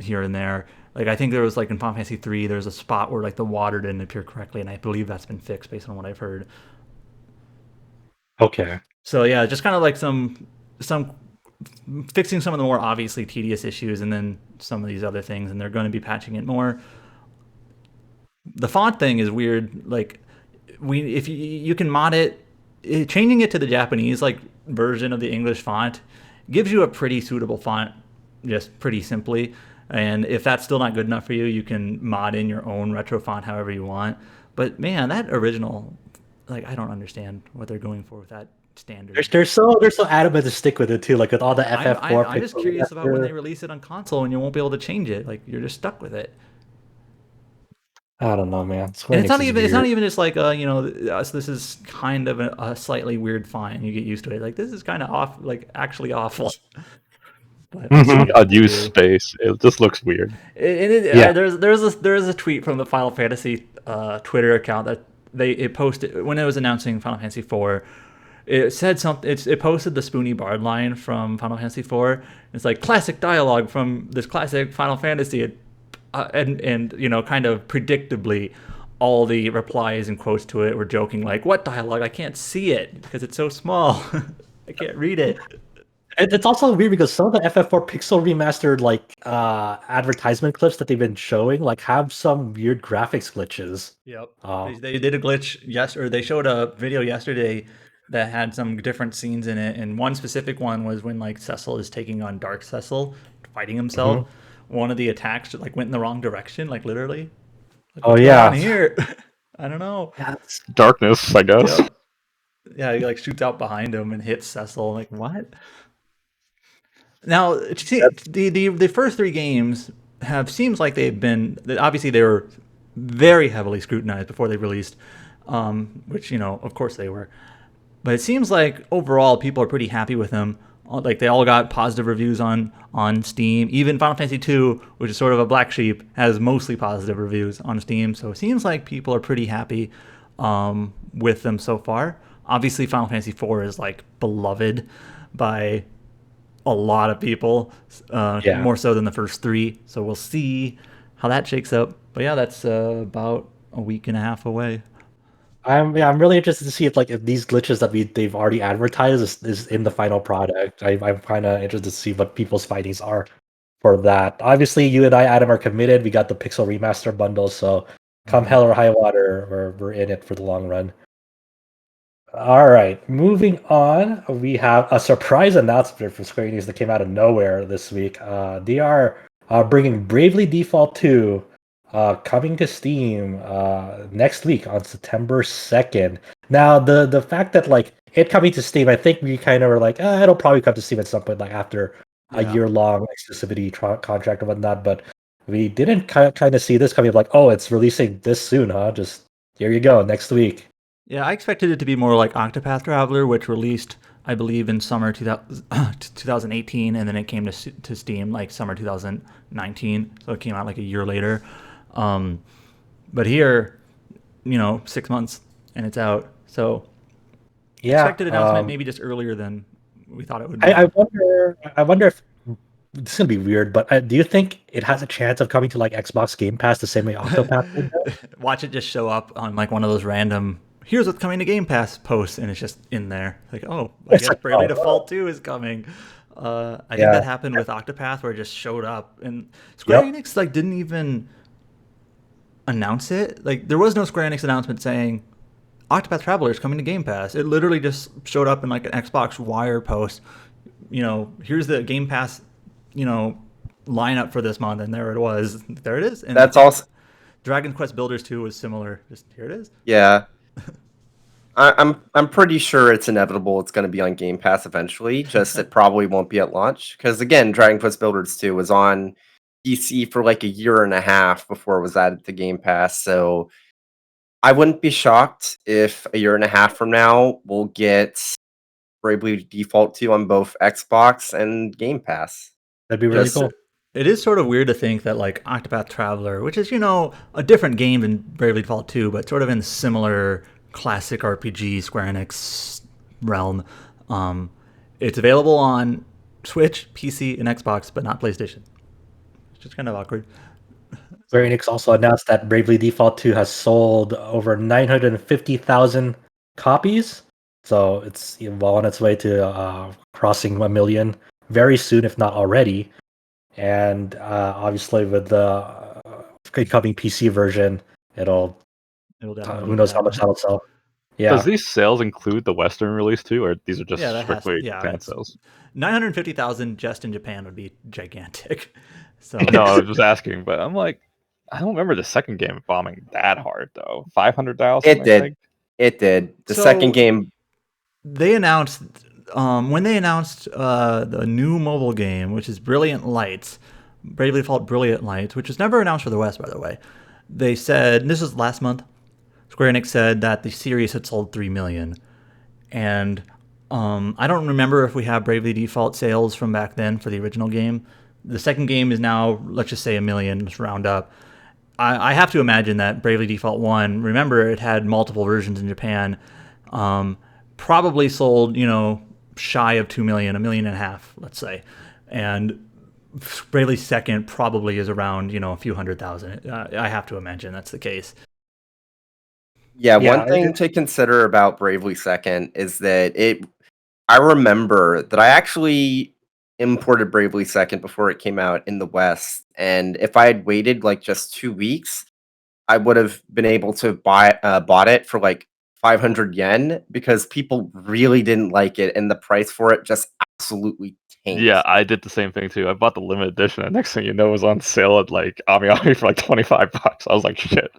here and there. Like, I think there was like in Final Fantasy III, there's a spot where like the water didn't appear correctly, and I believe that's been fixed based on what I've heard. Okay. So yeah, just kind of like some fixing some of the more obviously tedious issues, and then some of these other things, and they're going to be patching it more. The font thing is weird. Like, if you can mod it, changing it to the Japanese like version of the English font gives you a pretty suitable font, just pretty simply. And if that's still not good enough for you, you can mod in your own retro font however you want. But man, that original, like, I don't understand what they're going for with that standard. They're so adamant to stick with it too, like with all the FF4. I'm just curious about when they release it on console and you won't be able to change it. Like, you're just stuck with it. I don't know, man. And it's not even just like this is kind of a slightly weird font. You get used to it. Like, this is kind of off, like actually awful. But unused space. It just looks weird. There's a tweet from the Final Fantasy Twitter account that it posted when it was announcing Final Fantasy IV. It said something. It posted the Spoony Bard line from Final Fantasy IV. It's like classic dialogue from this classic Final Fantasy, and kind of predictably, all the replies and quotes to it were joking like, "What dialogue? I can't see it because it's so small. I can't read it." It's also weird because some of the FF4 Pixel Remastered advertisement clips that they've been showing have some weird graphics glitches. Yep. They did a glitch or they showed a video yesterday that had some different scenes in it, and one specific one was when Cecil is taking on Dark Cecil, fighting himself. Mm-hmm. One of the attacks went in the wrong direction, literally. What's going on here? I don't know. Yeah, it's darkness, I guess. Yep. Yeah, he shoots out behind him and hits Cecil. What? Now, the first three games seems like they've been, obviously they were very heavily scrutinized before they released, which, of course they were. But it seems like overall people are pretty happy with them. They all got positive reviews on Steam. Even Final Fantasy II, which is sort of a black sheep, has mostly positive reviews on Steam. So it seems like people are pretty happy with them so far. Obviously, Final Fantasy IV is beloved by a lot of people, more so than the first three. So we'll see how that shakes up. But yeah, that's about a week and a half away. I'm really interested to see if these glitches that they've already advertised is in the final product. I'm kind of interested to see what people's findings are for that. Obviously, you and I, Adam, are committed. We got the Pixel Remaster bundle, so come hell or high water, we're in it for the long run. All right, moving on. We have a surprise announcement from Square Enix that came out of nowhere this week. They are bringing Bravely Default 2 coming to Steam next week on September 2nd. Now, the fact that it coming to Steam, I think we kind of were it'll probably come to Steam at some point, after a year-long exclusivity contract and whatnot. But we didn't kind of see this coming it's releasing this soon, huh? Just here you go, next week. Yeah, I expected it to be more like Octopath Traveler, which released, I believe, in summer 2018, and then it came to Steam summer 2019, so it came out a year later. But here, 6 months, and it's out. So, yeah, expected announcement maybe just earlier than we thought it would be. I wonder if this is gonna be weird, but do you think it has a chance of coming to Xbox Game Pass the same way Octopath did? Watch it just show up on one of those random "here's what's coming to Game Pass" posts, and it's just in there. I guess Bravely Default 2 is coming. I think that happened with Octopath, where it just showed up, and Square Enix didn't even announce it. There was no Square Enix announcement saying Octopath Traveler is coming to Game Pass. It literally just showed up in an Xbox Wire post. Here's the Game Pass, lineup for this month, and there it was. There it is. And that's also Dragon Quest Builders 2 was similar. Just here it is. Yeah. I'm pretty sure it's inevitable it's going to be on Game Pass eventually, just it probably won't be at launch. Because again, Dragon Quest Builders 2 was on PC for a year and a half before it was added to Game Pass. So I wouldn't be shocked if a year and a half from now we'll get Bravely Default 2 on both Xbox and Game Pass. That'd be really cool. It is sort of weird to think that Octopath Traveler, which is, a different game than Bravely Default 2, but sort of in similar classic RPG Square Enix realm. It's available on Switch, PC, and Xbox, but not PlayStation. It's just kind of awkward. Square Enix also announced that Bravely Default 2 has sold over 950,000 copies. So it's well on its way to crossing 1 million very soon, if not already. And obviously, with the coming PC version, It'll definitely who need knows that. how much that'll sell. Yeah. Does these sales include the Western release too, or these are just Yeah, that has strictly yeah. Japan It's sales? 950,000 just in Japan would be gigantic. So No, I was just asking, but I'm like, I don't remember the second game bombing that hard though. 500,000. It did. It did. The second game. they announced when they announced the new mobile game, which is Brilliant Lights, Bravely Default Brilliant Lights, which was never announced for the West, by the way. They said, and this was last month, Square Enix said that the series had sold 3 million. And I don't remember if we have Bravely Default sales from back then for the original game. The second game is now, let's just say 1 million, let's round up. I have to imagine that Bravely Default 1, remember it had multiple versions in Japan, probably sold, shy of 2 million, 1.5 million, let's say. And Bravely Second probably is around, a few 100,000. I have to imagine that's the case. Yeah, one thing to consider about Bravely Second is that I remember that I actually imported Bravely Second before it came out in the West, and if I had waited like just 2 weeks, I would have been able to bought it for like 500 yen because people really didn't like it, and the price for it just absolutely tanked. Yeah, I did the same thing too. I bought the limited edition, and next thing you know, it was on sale at like Ami for like $25. I was like, shit.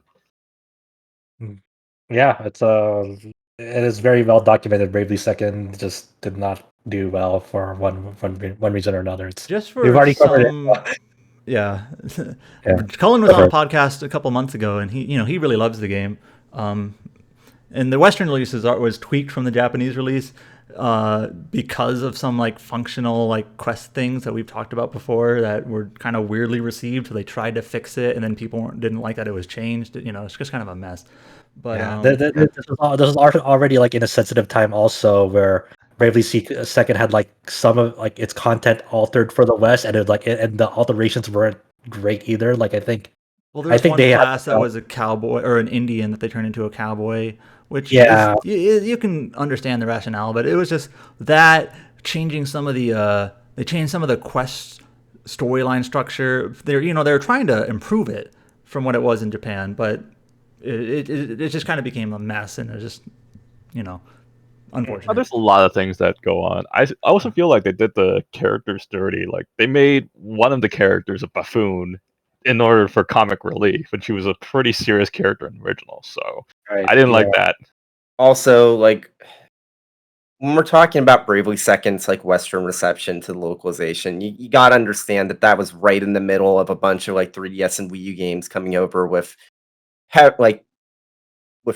Yeah, it is very well documented. Bravely Second just did not do well for one reason or another. Just for we've already covered it. Yeah. Yeah. Cullen was on a podcast a couple months ago, and he really loves the game. And the Western release was tweaked from the Japanese release because of some like functional like quest things that we've talked about before that were kind of weirdly received. So they tried to fix it, and then people didn't like that it was changed. It's just kind of a mess. But yeah, this is already like in a sensitive time also where Bravely Second had like some of like its content altered for the West, and and the alterations weren't great either. Like I think there's one class that was a cowboy or an Indian that they turned into a cowboy, which you can understand the rationale, but it was just that changing some of the they changed some of the quest storyline structure. They're trying to improve it from what it was in Japan, but it just kind of became a mess, and it was just unfortunate. There's a lot of things that go on. I also feel like they did the characters dirty. Like they made one of the characters a buffoon in order for comic relief, and she was a pretty serious character in the original. So I didn't like that. Also, like when we're talking about Bravely Second's like Western reception to the localization, you gotta understand that was right in the middle of a bunch of like 3DS and Wii U games coming over with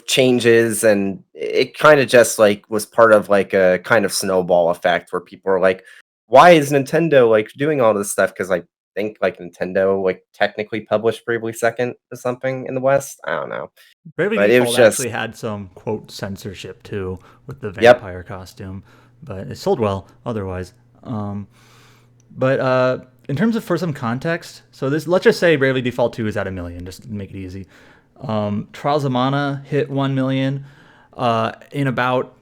changes, and it kind of just like was part of like a kind of snowball effect where people are like, why is Nintendo like doing all this stuff? Because I think like Nintendo like technically published Bravely Second or something in the West. I don't know. Bravely But Default actually had some quote censorship too with the vampire costume, but it sold well otherwise. But in terms of for some context, so let's just say Bravely Default 2 is at 1 million, just to make it easy. Trials of Mana hit 1 million in about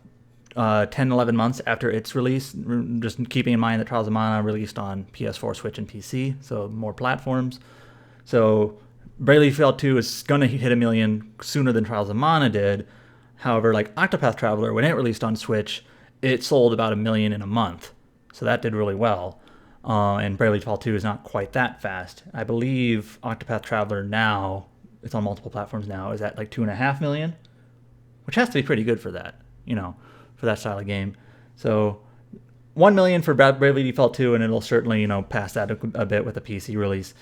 10-11 months after its release, just keeping in mind that Trials of Mana released on PS4, Switch, and PC, so more platforms. So Bravely Default 2 is going to hit 1 million sooner than Trials of Mana did. However, like Octopath Traveler, when it released on Switch, it sold about 1 million in a month. So that did really well. And Bravely Default 2 is not quite that fast. I believe Octopath Traveler now, it's on multiple platforms now, is at like 2.5 million, which has to be pretty good for that, for that style of game. So 1 million for Bravely Default 2, and it'll certainly, pass that a bit with a PC release.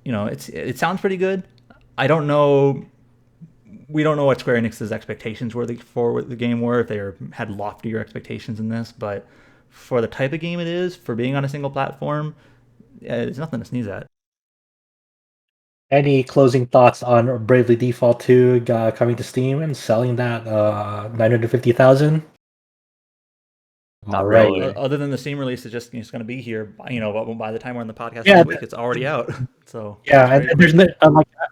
It sounds pretty good. I don't know. We don't know what Square Enix's expectations were for the game were, if they had loftier expectations in this, but for the type of game it is, for being on a single platform, it's nothing to sneeze at. Any closing thoughts on Bravely Default 2 coming to Steam and selling that 950,000? Not really. Other than the Steam release, it's going to be here. By the time we're on the podcast next week, it's already out. So and there's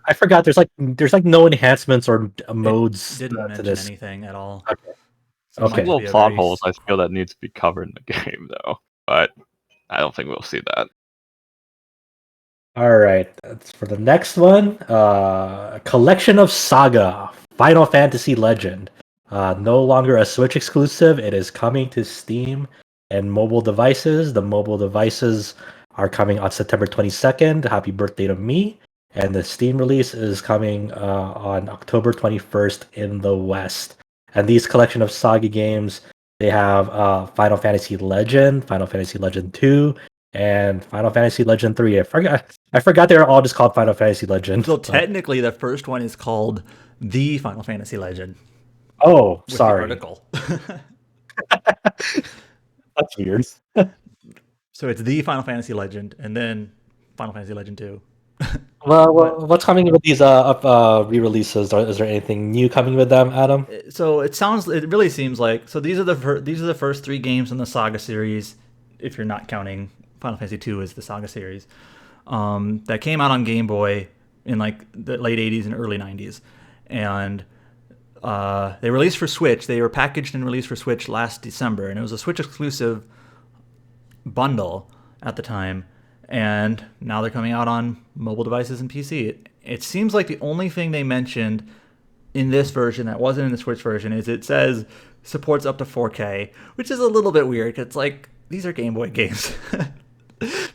I forgot. There's no enhancements or modes. It didn't to mention this. anything at all. Okay. So Little plot holes I feel that needs to be covered in the game though. But I don't think we'll see that. All right, that's for the next one. A collection of SaGa, Final Fantasy Legend. No longer a Switch exclusive. It is coming to Steam and mobile devices. The mobile devices are coming on September 22nd. Happy birthday to me. And the Steam release is coming on October 21st in the West. And these collection of SaGa games, they have Final Fantasy Legend, Final Fantasy Legend 2, and Final Fantasy Legend 3. I forgot they were all just called Final Fantasy Legend. So technically, the first one is called the Final Fantasy Legend. Oh, with sorry. The article. That's weird. So it's the Final Fantasy Legend, and then Final Fantasy Legend 2. Well, what's coming with these re-releases? Is there anything new coming with them, Adam? So it really seems like, so these are the first 3 games in the SaGa series, if you're not counting Final Fantasy II as the SaGa series, that came out on Game Boy in like the late 80s and early 90s. And they released for Switch. They were packaged and released for Switch last December, and it was a Switch exclusive bundle at the time. And now they're coming out on mobile devices and PC. It seems like the only thing they mentioned in this version that wasn't in the Switch version is it says supports up to 4K, which is a little bit weird because, like, these are Game Boy games.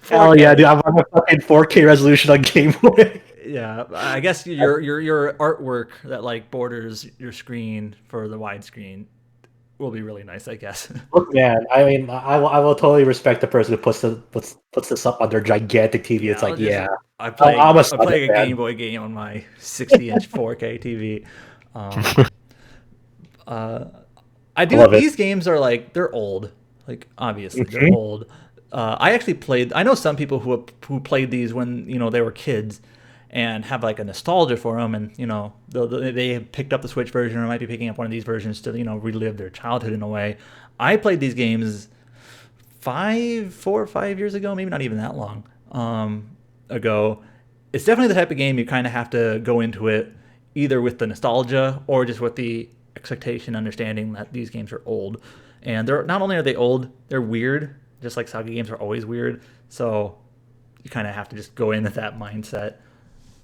Hell yeah, dude! I'm on a fucking 4K resolution on Game Boy. Yeah, I guess your artwork that like borders your screen for the widescreen will be really nice, I guess. Look, man, I mean, I will totally respect the person who puts this up on their gigantic TV. It's like, yeah, I play I'm a Game Boy game on my 60-inch 4K TV. I do. These games are like, they're old. Like, obviously they're old. I actually played. I know some people who played these when they were kids, and have like a nostalgia for them, and they picked up the Switch version or might be picking up one of these versions to relive their childhood in a way. I played these games 4 or 5 years ago, maybe not even that long ago. It's definitely the type of game you kind of have to go into it either with the nostalgia or just with the expectation, understanding that these games are old. And they're not only are they old, they're weird, just like SaGa games are always weird. So you kind of have to just go in with that mindset.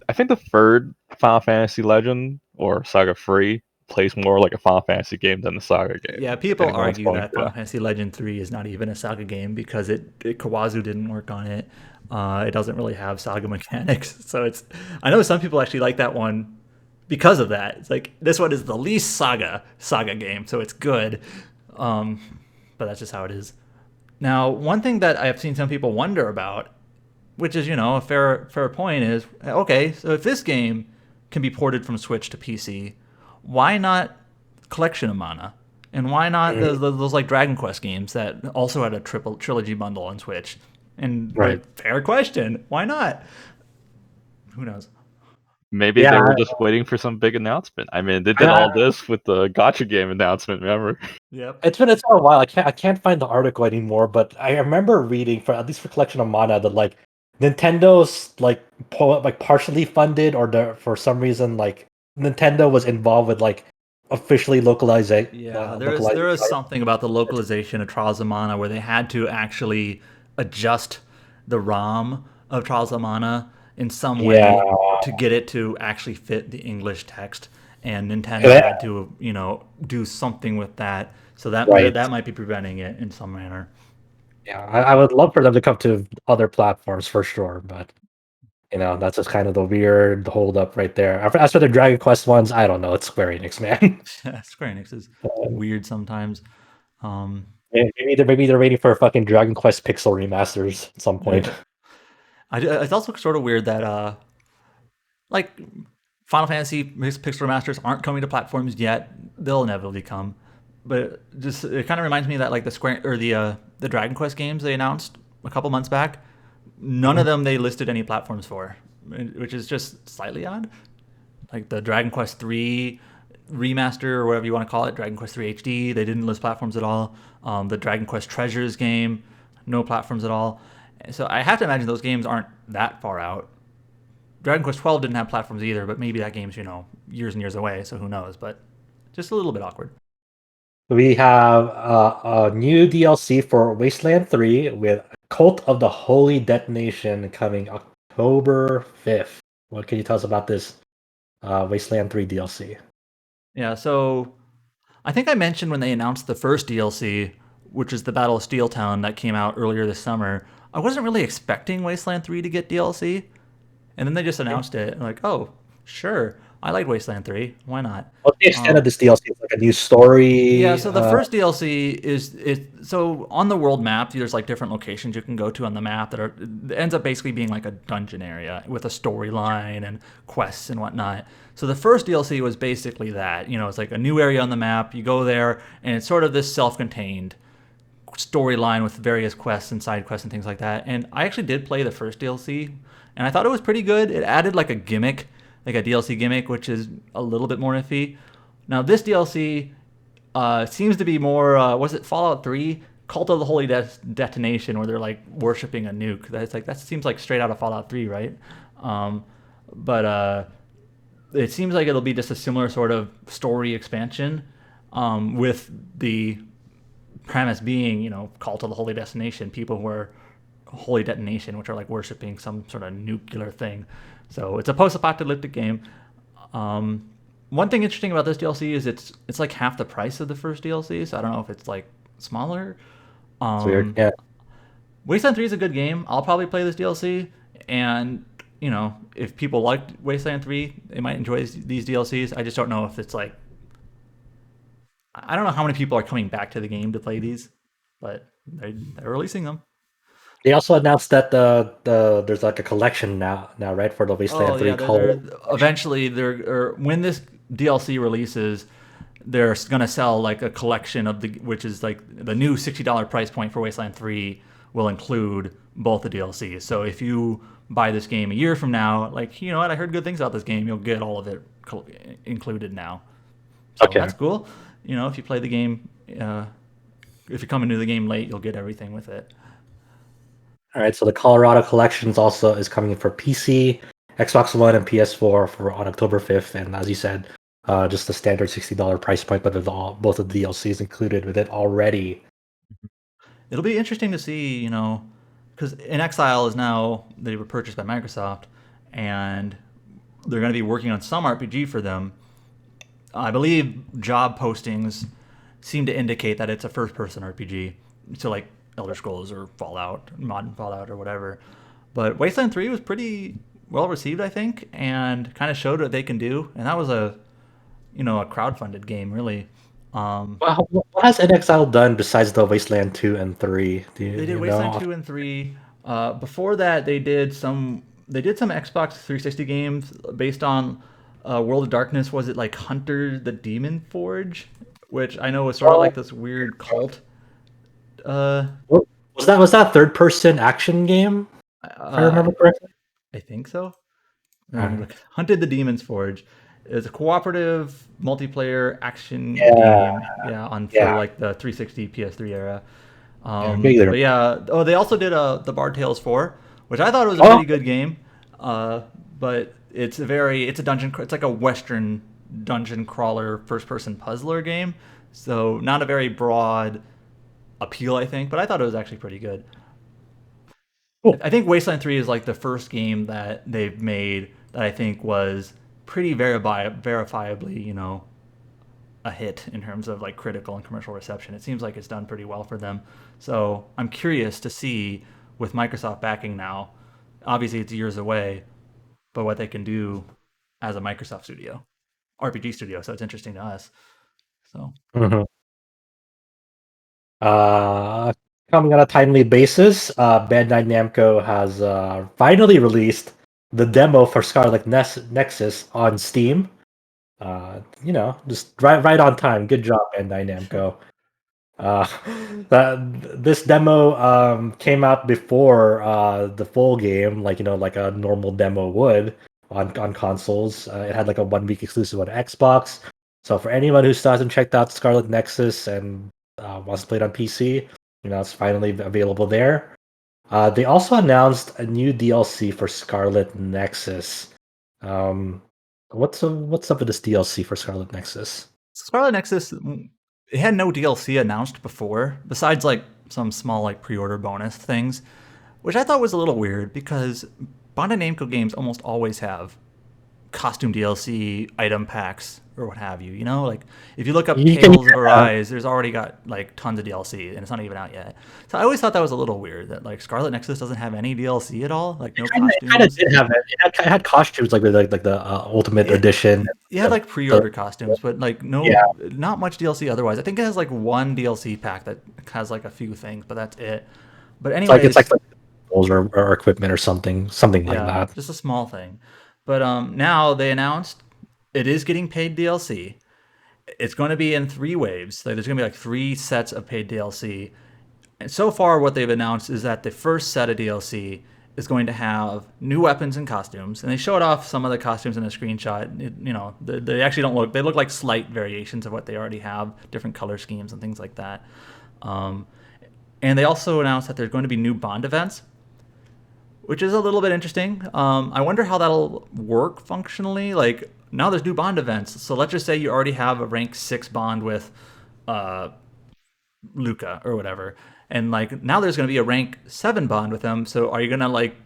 I think the third Final Fantasy Legend or SaGa Free plays more like a Final Fantasy game than the SaGa game. Yeah, people argue that Final Fantasy Legend 3 is not even a SaGa game because Kawazu didn't work on it. It doesn't really have SaGa mechanics. So I know some people actually like that one because of that. It's like, this one is the least SaGa game, so it's good. But that's just how it is. Now, one thing that I've seen some people wonder about, which is, a fair point, is, okay, so if this game can be ported from Switch to PC, why not Collection of Mana? And why not those like Dragon Quest games that also had a trilogy bundle on Switch? And fair question, why not? Who knows? Maybe they were just waiting for some big announcement. I mean, they did all this with the Gacha game announcement, remember? Yep. It's been a while. I can't find the article anymore, but I remember reading, at least for Collection of Mana, that like Nintendo's like partially funded, or for some reason like Nintendo was involved with like officially localizing. Yeah, there is something about the localization of Trials of Mana where they had to actually adjust the ROM of Trials of Mana in some way to get it to actually fit the English text, and Nintendo had to do something with that. So that might be preventing it in some manner. Yeah, I would love for them to come to other platforms for sure, but that's just kind of the weird hold up right there. As for the Dragon Quest ones, I don't know. It's Square Enix, man. Square Enix is weird sometimes. Maybe they're waiting for fucking Dragon Quest Pixel remasters at some point. Yeah. It's also sort of weird that like Final Fantasy Pixel Remasters aren't coming to platforms yet. They'll inevitably come. But it kind of reminds me that like the Square or the Dragon Quest games they announced a couple months back, none of them they listed any platforms for, which is just slightly odd. Like the Dragon Quest 3 remaster or whatever you want to call it, Dragon Quest 3 HD, they didn't list platforms at all. The Dragon Quest Treasures game, no platforms at all. So I have to imagine those games aren't that far out. Dragon Quest 12 didn't have platforms either, but maybe that game's years and years away, so who knows? But just a little bit awkward. We have a new DLC for Wasteland 3 with Cult of the Holy Detonation coming October 5th. What can you tell us about this Wasteland 3 DLC? Yeah, so I think I mentioned when they announced the first DLC, which is the Battle of Steeltown that came out earlier this summer, I wasn't really expecting Wasteland 3 to get DLC. And then they just announced it, and like, oh, sure, I like Wasteland 3. Why not? What's the extent of this DLC? It's like a new story? Yeah, so the first DLC is so on the world map, there's like different locations you can go to on the map that it ends up basically being like a dungeon area with a storyline and quests and whatnot. So the first DLC was basically that. It's like a new area on the map. You go there, and it's sort of this self-contained storyline with various quests and side quests and things like that. And I actually did play the first DLC, and I thought it was pretty good. It added like a gimmick, like a DLC gimmick, which is a little bit more iffy. Now this DLC seems to be more, was it Fallout 3? Cult of the Holy Detonation, where they're like worshiping a nuke. That seems like straight out of Fallout 3, right? But it seems like it'll be just a similar sort of story expansion, with the premise being, Cult of the Holy Detonation, people who are Holy Detonation, which are like worshiping some sort of nuclear thing. So it's a post-apocalyptic game. One thing interesting about this DLC is it's like half the price of the first DLC, so I don't know if it's like smaller. Weird. Yeah. Wasteland 3 is a good game. I'll probably play this DLC, and if people liked Wasteland 3, they might enjoy these DLCs. I just don't know if it's like, I don't know how many people are coming back to the game to play these, but they're releasing them. They also announced that there's like a collection now, right, for the Wasteland 3 cult. Eventually, when this DLC releases, they're gonna sell like a collection of which is like the new $60 price point for Wasteland 3 will include both the DLCs. So if you buy this game a year from now, like, you know what, I heard good things about this game, you'll get all of it included now. So okay, that's cool. If you play the game, if you come into the game late, you'll get everything with it. All right, so the Colorado Collections also is coming for PC, Xbox One, and PS4 on October 5th. And as you said, just the standard $60 price point, but both of the DLCs included with it already. It'll be interesting to see, because In Exile is now, they were purchased by Microsoft, and they're going to be working on some RPG for them. I believe job postings seem to indicate that it's a first-person RPG. So like Elder Scrolls or Fallout, modern Fallout or whatever. But Wasteland 3 was pretty well received, I think, and kind of showed what they can do. And that was a crowdfunded game, really. Well, what has NXL done besides the Wasteland 2 and 3? They did Wasteland 2 and 3. Before that, they did some Xbox 360 games based on World of Darkness. Was it like Hunter the Demon Forge, which I know was sort of like this weird cult. Was that third person action game? If I remember correctly. I think so. Hunted the Demon's Forge is a cooperative multiplayer action game. For like the 360 PS3 era. But yeah, they also did the Bard Tales 4, which I thought was a pretty good game. But it's a dungeon. It's like a Western dungeon crawler first person puzzler game. So not a very broad appeal, I think, but I thought it was actually pretty good. Cool. I think Wasteland 3 is like the first game that they've made that I think was pretty verifiably, a hit in terms of like critical and commercial reception. It seems like it's done pretty well for them. So I'm curious to see, with Microsoft backing now, obviously it's years away, but what they can do as a Microsoft studio, RPG studio. So it's interesting to us. So. Mm-hmm. Coming on a timely basis, Bandai Namco has finally released the demo for Scarlet Nexus on Steam. Just right on time. Good job, Bandai Namco. This demo came out before the full game, like a normal demo would on consoles. It had like a 1 week exclusive on Xbox. So for anyone who still hasn't checked out Scarlet Nexus and wants to play it on PC, it's finally available there. They also announced a new DLC for Scarlet Nexus. What's up with this DLC for Scarlet Nexus? Scarlet Nexus, it had no DLC announced before, besides like some small like pre-order bonus things, which I thought was a little weird because Bandai Namco games almost always have costume DLC item packs or what have you. You know, like if you look up Tales of Arise, there's already got like tons of DLC and it's not even out yet. So I always thought that was a little weird that like Scarlet Nexus doesn't have any DLC at all, like no costumes. It kind of did have it. It had costumes like the Ultimate Edition. It had like pre-order costumes, but like not much DLC otherwise. I think it has like one DLC pack that has like a few things, but that's it. But anyway, it's like or equipment or something like that. Just a small thing. But now they announced it is getting paid DLC. It's going to be in 3 waves. Like, there's going to be like 3 sets of paid DLC. And so far, what they've announced is that the first set of DLC is going to have new weapons and costumes. And they showed off some of the costumes in a screenshot. They actually don't look. They look like slight variations of what they already have, different color schemes and things like that. And they also announced that there's going to be new Bond events, which is a little bit interesting. I wonder how that'll work functionally. Like, now there's new Bond events. So let's just say you already have a rank 6 Bond with Luca or whatever. And like now there's going to be a rank 7 Bond with him. So are you going to like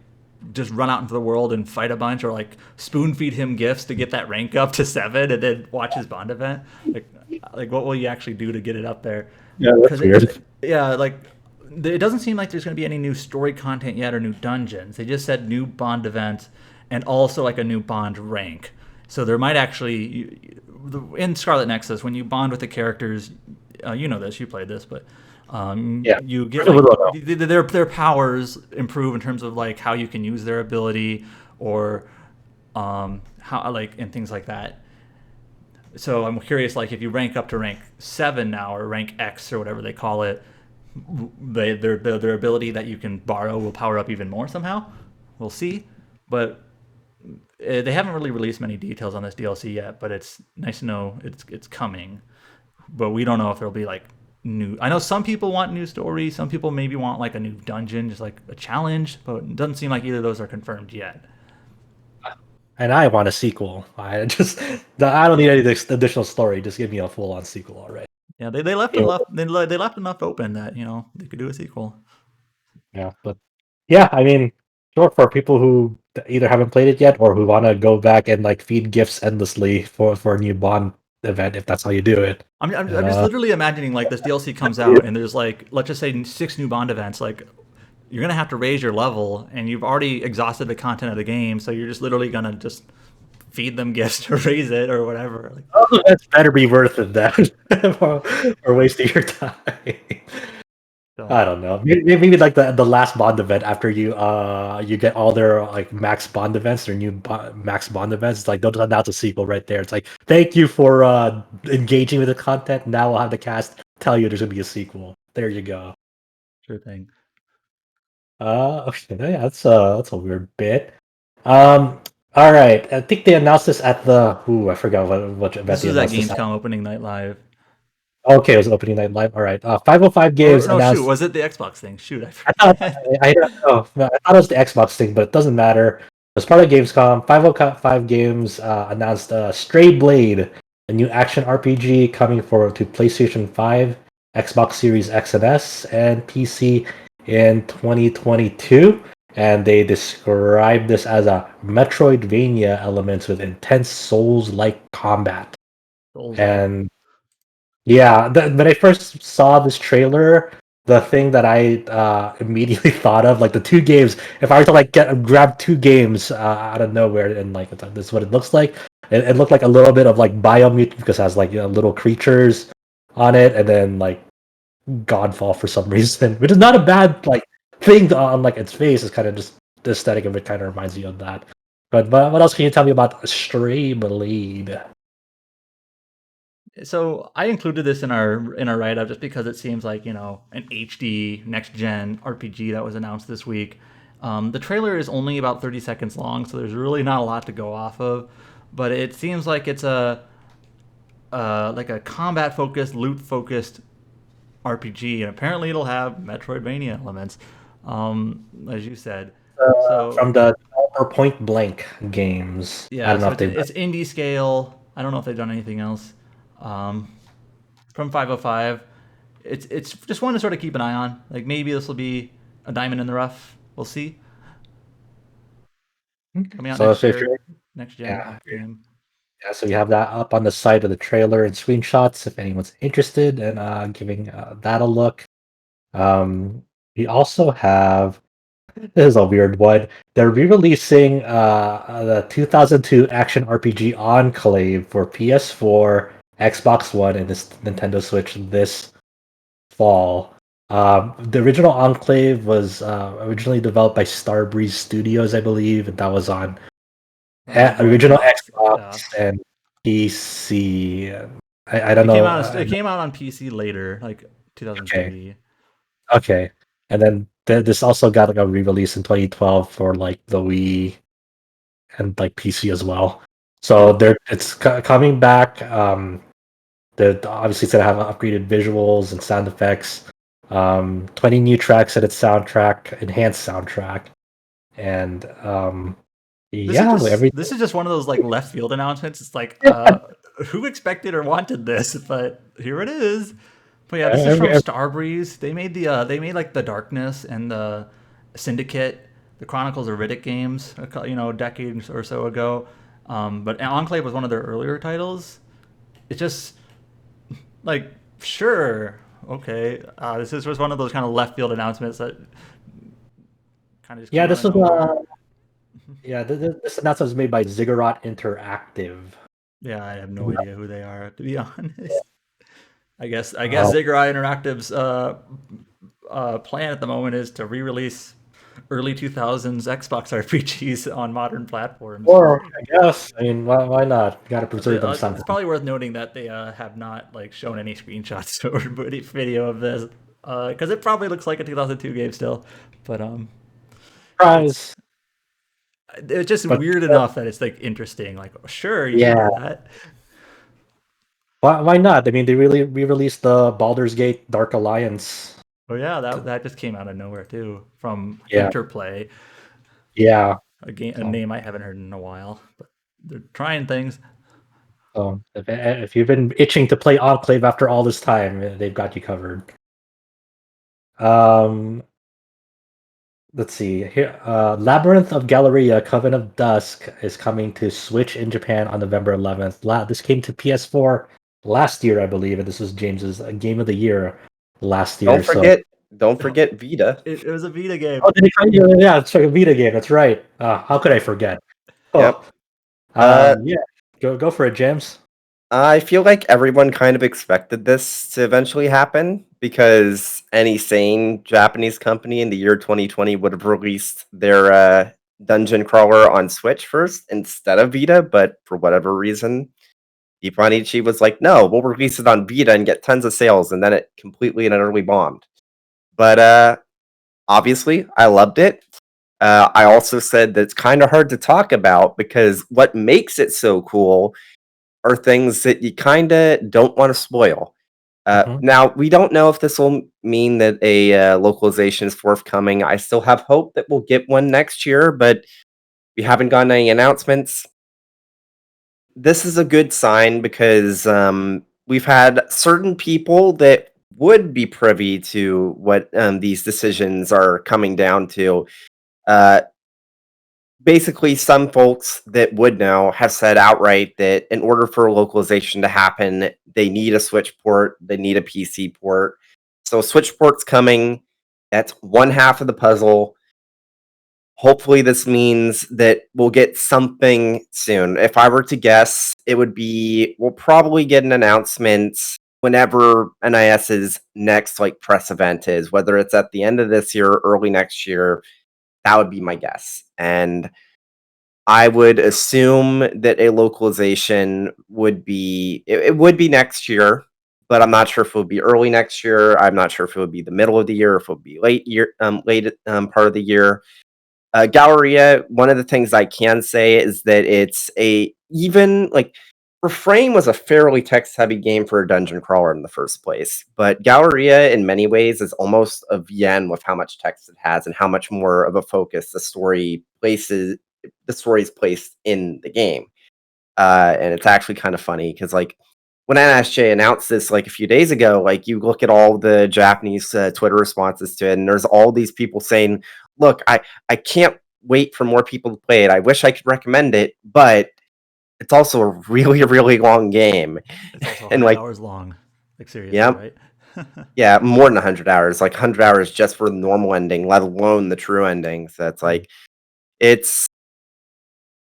just run out into the world and fight a bunch or like spoon feed him gifts to get that rank up to 7 and then watch his Bond event? Like what will you actually do to get it up there? Yeah, that's weird. It doesn't seem like there's going to be any new story content yet or new dungeons. They just said new Bond event and also like a new Bond rank. So there might actually, in Scarlet Nexus, when you bond with the characters, you know this, you played this, but you get like, their powers improve in terms of like how you can use their ability or how like and things like that. So I'm curious, like if you rank up to rank 7 now or rank X or whatever they call it, their ability that you can borrow will power up even more somehow. We'll see, but they haven't really released many details on this DLC yet. But it's nice to know it's coming. But we don't know if there'll be like new. I know some people want new stories. Some people maybe want like a new dungeon, just like a challenge. But it doesn't seem like either of those are confirmed yet. And I want a sequel. I don't need any additional story. Just give me a full-on sequel already. Yeah, they left enough open that they could do a sequel. Yeah, but yeah, I mean, sure, for people who either haven't played it yet or who want to go back and like feed gifts endlessly for a new Bond event, if that's how you do it. I'm just literally imagining like this DLC comes out and there's like, let's just say 6 new Bond events. Like you're gonna have to raise your level and you've already exhausted the content of the game, so you're just literally gonna just feed them gifts to raise it or whatever. Like, oh, that's better be worth it then, or wasting your time. So, I don't know. Maybe like the last Bond event after you get all their like max Bond events, their new max Bond events. It's like don't announce a sequel right there. It's like thank you for engaging with the content. Now we'll have the cast tell you there's gonna be a sequel. There you go. Sure thing. Okay, yeah, that's a weird bit. All right, I think they announced this at the I forgot what event. This is at Gamescom Opening Night Live. Okay, it was Opening Night Live. All right, 505 Games announced. Shoot, was it the Xbox thing? Shoot, I don't know. I thought it was the Xbox thing, but it doesn't matter. As part of Gamescom, 505 Games announced Stray Blade, a new action RPG coming to PlayStation 5, Xbox Series X and S, and PC in 2022. And they described this as a Metroidvania elements with intense Souls-like combat. And yeah, when I first saw this trailer, the thing that I immediately thought of, like the 2 games, if I were to like grab 2 games out of nowhere and like this is what it looks like, it looked like a little bit of like Biomutant because it has like little creatures on it, and then like Godfall for some reason, which is not a bad like thing on like its face. It's kind of just the aesthetic of it kind of reminds you of that. But what else can you tell me about Stray Blade? So I included this in our write-up just because it seems like an HD next-gen RPG that was announced this week. The trailer is only about 30 seconds long, so there's really not a lot to go off of. But it seems like it's a combat-focused, loot-focused RPG, and apparently it'll have Metroidvania elements, as you said. From the Point Blank games. Yeah, I don't know if it's indie scale. I don't know if they've done anything else. From 505, it's just one to sort of keep an eye on. Like maybe this will be a diamond in the rough. We'll see. Coming out So next if year, you're next gen yeah, game. yeah, so you have that up on the side of the trailer and screenshots if anyone's interested in giving that a look. We also have this is a weird one. They're re-releasing the 2002 action RPG Enclave for PS4, Xbox One, and this Nintendo Switch this fall. The original Enclave was originally developed by Starbreeze Studios, I believe, and that was on original Xbox and PC. I don't know. It came out on PC later, like 2003. Okay. And then this also got like a re-release in 2012 for like the Wii and like PC as well. So it's coming back. Obviously it's gonna have upgraded visuals and sound effects. 20 new tracks at its soundtrack, enhanced soundtrack, and this is just one of those like left field announcements. It's like who expected or wanted this, but here it is. But yeah, this is from Starbreeze. They made like the Darkness and the Syndicate, the Chronicles of Riddick games, a decade or so ago. But Enclave was one of their earlier titles. It's just like sure, okay. This is just one of those kind of left field announcements that kind of just this was this announcement was made by Ziggurat Interactive. Yeah, I have no idea who they are, to be honest. I guess Ziggurat Interactive's plan at the moment is to re-release early 2000s Xbox RPGs on modern platforms. Or I guess, I mean, why not? Got to preserve them something. It's probably worth noting that they have not like shown any screenshots or video of this because it probably looks like a 2002 game still. But surprise. It's just weird enough that it's like interesting. Like, sure, you can do that. Why not? I mean, they really re-released the Baldur's Gate Dark Alliance. Oh yeah, that just came out of nowhere too from Interplay. Yeah, a name I haven't heard in a while, but they're trying things. So if you've been itching to play Enclave after all this time, they've got you covered. Let's see here. Labyrinth of Galleria, Coven of Dusk is coming to Switch in Japan on November 11th. This came to PS4 last year, I believe, and this was James's Game of the Year last year. Don't forget Vita. It was a Vita game. Oh, yeah, it's like a Vita game. That's right. How could I forget? Yep. Go for it, James. I feel like everyone kind of expected this to eventually happen because any sane Japanese company in the year 2020 would have released their dungeon crawler on Switch first instead of Vita, but for whatever reason, Ipanichi was like, no, we'll release it on Vita and get tons of sales, and then it completely and utterly bombed. But obviously, I loved it. I also said that it's kind of hard to talk about because what makes it so cool are things that you kind of don't want to spoil. Now, we don't know if this will mean that a localization is forthcoming. I still have hope that we'll get one next year, but we haven't gotten any announcements. This is a good sign because we've had certain people that would be privy to what these decisions are coming down to. Basically, some folks that would know have said outright that in order for localization to happen, they need a Switch port, they need a PC port. So Switch port's coming. That's one half of the puzzle. Hopefully this means that we'll get something soon. If I were to guess, it would be we'll probably get an announcement whenever NIS's next press event is, whether it's at the end of this year or early next year. That would be my guess. And I would assume that a localization would be it would be next year, but I'm not sure if it would be early next year. I'm not sure if it would be the middle of the year, if it would be late part of the year. Galleria, one of the things I can say is that it's Refrain was a fairly text-heavy game for a dungeon crawler in the first place, but Galleria, in many ways, is almost a VN with how much text it has and how much more of a focus the story is placed in the game. And it's actually kind of funny because when NSJ announced this like a few days ago, like you look at all the Japanese Twitter responses to it, and there's all these people saying, "Look, I can't wait for more people to play it. I wish I could recommend it, but it's also a really, really long game." It's also And 100 like, hours long. Like seriously, yeah, right? yeah, more than 100 hours, like 100 hours just for the normal ending, let alone the true ending. So it's like, it's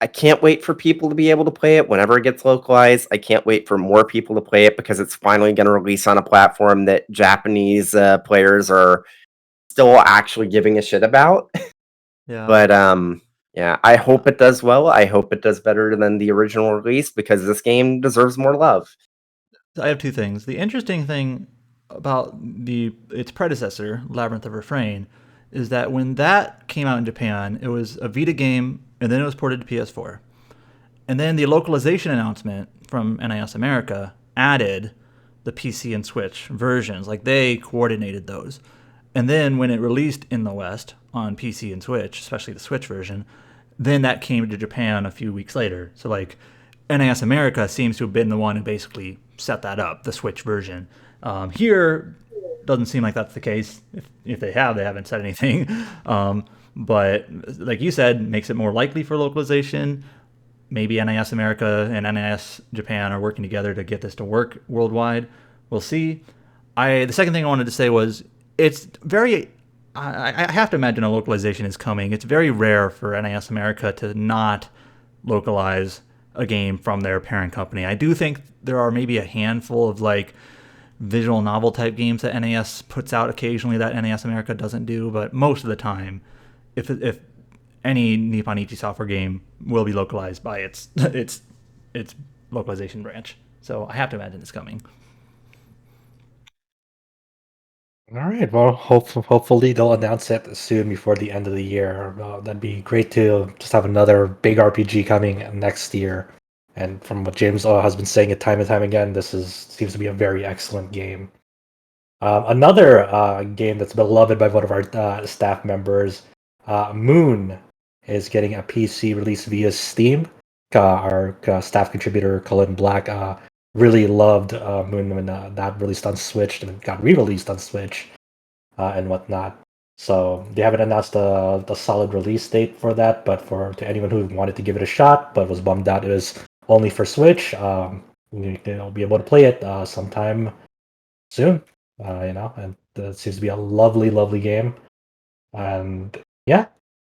I can't wait for people to be able to play it whenever it gets localized. I can't wait for more people to play it because it's finally going to release on a platform that Japanese players are still actually giving a shit about. Yeah. But yeah, I hope it does well. I hope it does better than the original release because this game deserves more love. I have two things. The interesting thing about its predecessor, Labyrinth of Refrain, is that when that came out in Japan, it was a Vita game, and then it was ported to PS4. And then the localization announcement from NIS America added the PC and Switch versions. Like they coordinated those. And then when it released in the West on PC and Switch, especially the Switch version, then that came to Japan a few weeks later. So like NIS America seems to have been the one who basically set that up, the Switch version. Here, doesn't seem like that's the case. If they have, they haven't said anything. But like you said, makes it more likely for localization. Maybe NIS America and NIS Japan are working together to get this to work worldwide. We'll see. The second thing I wanted to say was it's very. I have to imagine a localization is coming. It's very rare for NIS America to not localize a game from their parent company. I do think there are maybe a handful of like visual novel type games that NAS puts out occasionally that NAS America doesn't do, but most of the time, if any Nippon Ichi software game will be localized by its localization branch. So I have to imagine it's coming. All right. Well, hopefully they'll announce it soon before the end of the year. That'd be great to just have another big RPG coming next year. And from what James has been saying it time and time again, seems to be a very excellent game. Another game that's beloved by one of our staff members, Moon, is getting a PC release via Steam. Our staff contributor, Cullen Black, really loved Moon when that released on Switch and got re-released on Switch and whatnot. So they haven't announced the solid release date for that, but to anyone who wanted to give it a shot but was bummed out it was only for Switch, you'll be able to play it sometime soon. And it seems to be a lovely, lovely game. And yeah,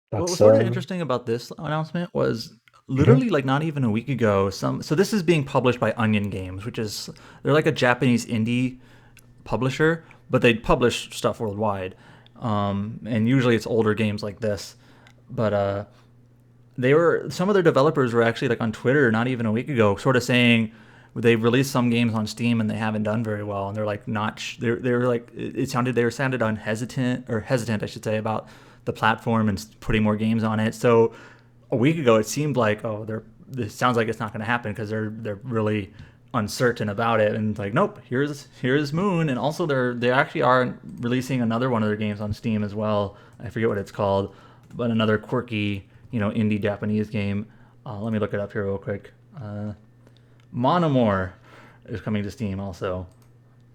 What that's was sort of interesting about this announcement was literally like not even a week ago. So this is being published by Onion Games, they're like a Japanese indie publisher, but they publish stuff worldwide. And usually it's older games like this. But some of their developers were actually like on Twitter not even a week ago, sort of saying they've released some games on Steam and they haven't done very well, and they're like they're like it sounded they were sounded hesitant I should say about the platform and putting more games on it. So a week ago it seemed like this sounds like it's not going to happen because they're really uncertain about it, and like nope, here's Moon, and also they actually are releasing another one of their games on Steam as well. I forget what it's called, but another quirky indie Japanese game. Let me look it up here real quick. Monomore is coming to Steam also.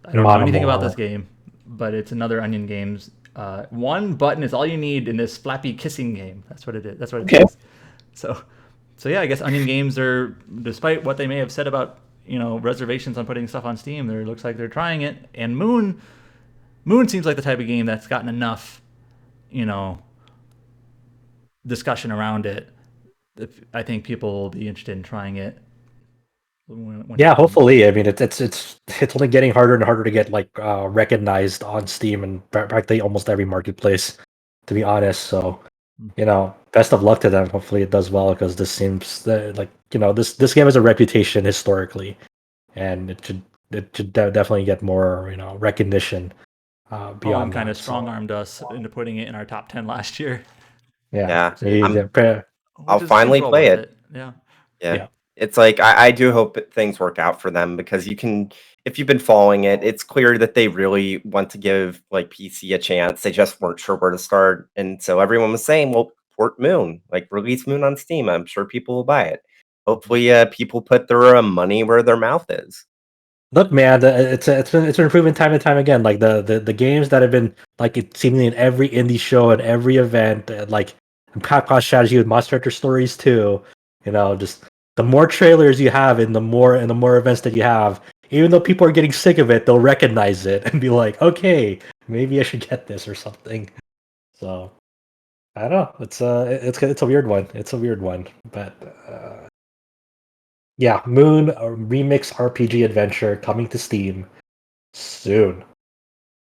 I don't know anything about this game, but it's another Onion Games. One button is all you need in this flappy kissing game. That's what it is. That's what it is. So yeah, I guess Onion Games are, despite what they may have said about reservations on putting stuff on Steam, it looks like they're trying it. And Moon seems like the type of game that's gotten enough discussion around it. I think people will be interested in trying it. Yeah, hopefully. I mean, it's only getting harder and harder to get recognized on Steam and practically almost every marketplace, to be honest. So, best of luck to them. Hopefully, it does well because this seems like this game has a reputation historically, and it should definitely get more recognition. Beyond kind of that, strong-armed us into putting it in our top 10 last year. Yeah. I'll finally play it. Yeah. It's like I do hope that things work out for them because if you've been following it, it's clear that they really want to give like PC a chance. They just weren't sure where to start, and so everyone was saying, "Well, port Moon, like release Moon on Steam. I'm sure people will buy it." Hopefully, people put their money where their mouth is. Look, man, it's been improving time and time again. Like the games that have been like seemingly in every indie show and every event, like Capcom strategy with Monster Hunter Stories too. Just the more trailers you have and the more events that you have, even though people are getting sick of it, they'll recognize it and be like, okay, maybe I should get this or something. So I don't know. It's a weird one. It's a weird one, but. Yeah, Moon Remix RPG Adventure coming to Steam soon.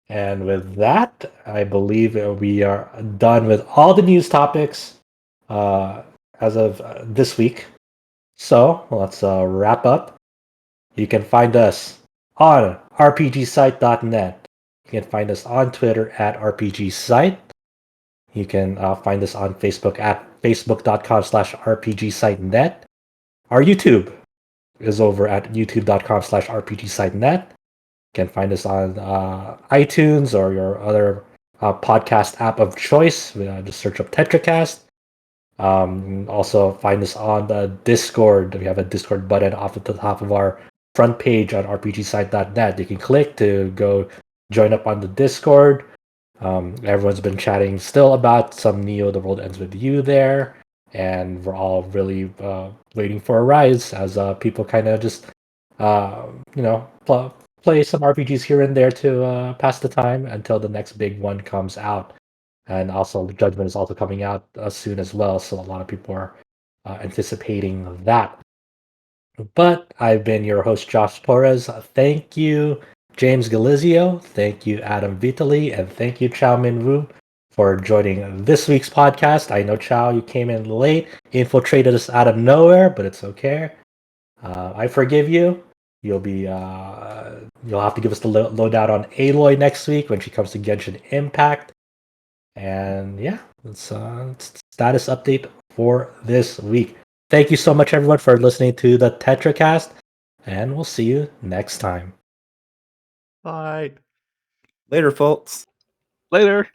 And with that, I believe we are done with all the news topics as of this week. So let's wrap up. You can find us on rpgsite.net. You can find us on Twitter at rpgsite. You can find us on Facebook at facebook.com/rpgsite.net. Our YouTube is over at youtube.com/rpgsite.net. You can find us on iTunes or your other podcast app of choice. Just search up Tetracast. Also find us on the Discord. We have a Discord button off at the top of our front page on rpgsite.net. You can click to go join up on the Discord. Everyone's been chatting still about some Neo The World Ends With You there. And we're all really waiting for a rise as people kind of just, play some RPGs here and there to pass the time until the next big one comes out. And also, Judgment is also coming out soon as well, so a lot of people are anticipating that. But I've been your host, Josh Torres. Thank you, James Galizio. Thank you, Adam Vitali. And thank you, Chow Min Wu, for joining this week's podcast. I know, Chow, you came in late, infiltrated us out of nowhere, but it's okay. I forgive you. You'll have to give us the lowdown on Aloy next week when she comes to Genshin Impact. And yeah, it's status update for this week. Thank you so much, everyone, for listening to the Tetracast, and we'll see you next time. Bye. Later, folks. Later.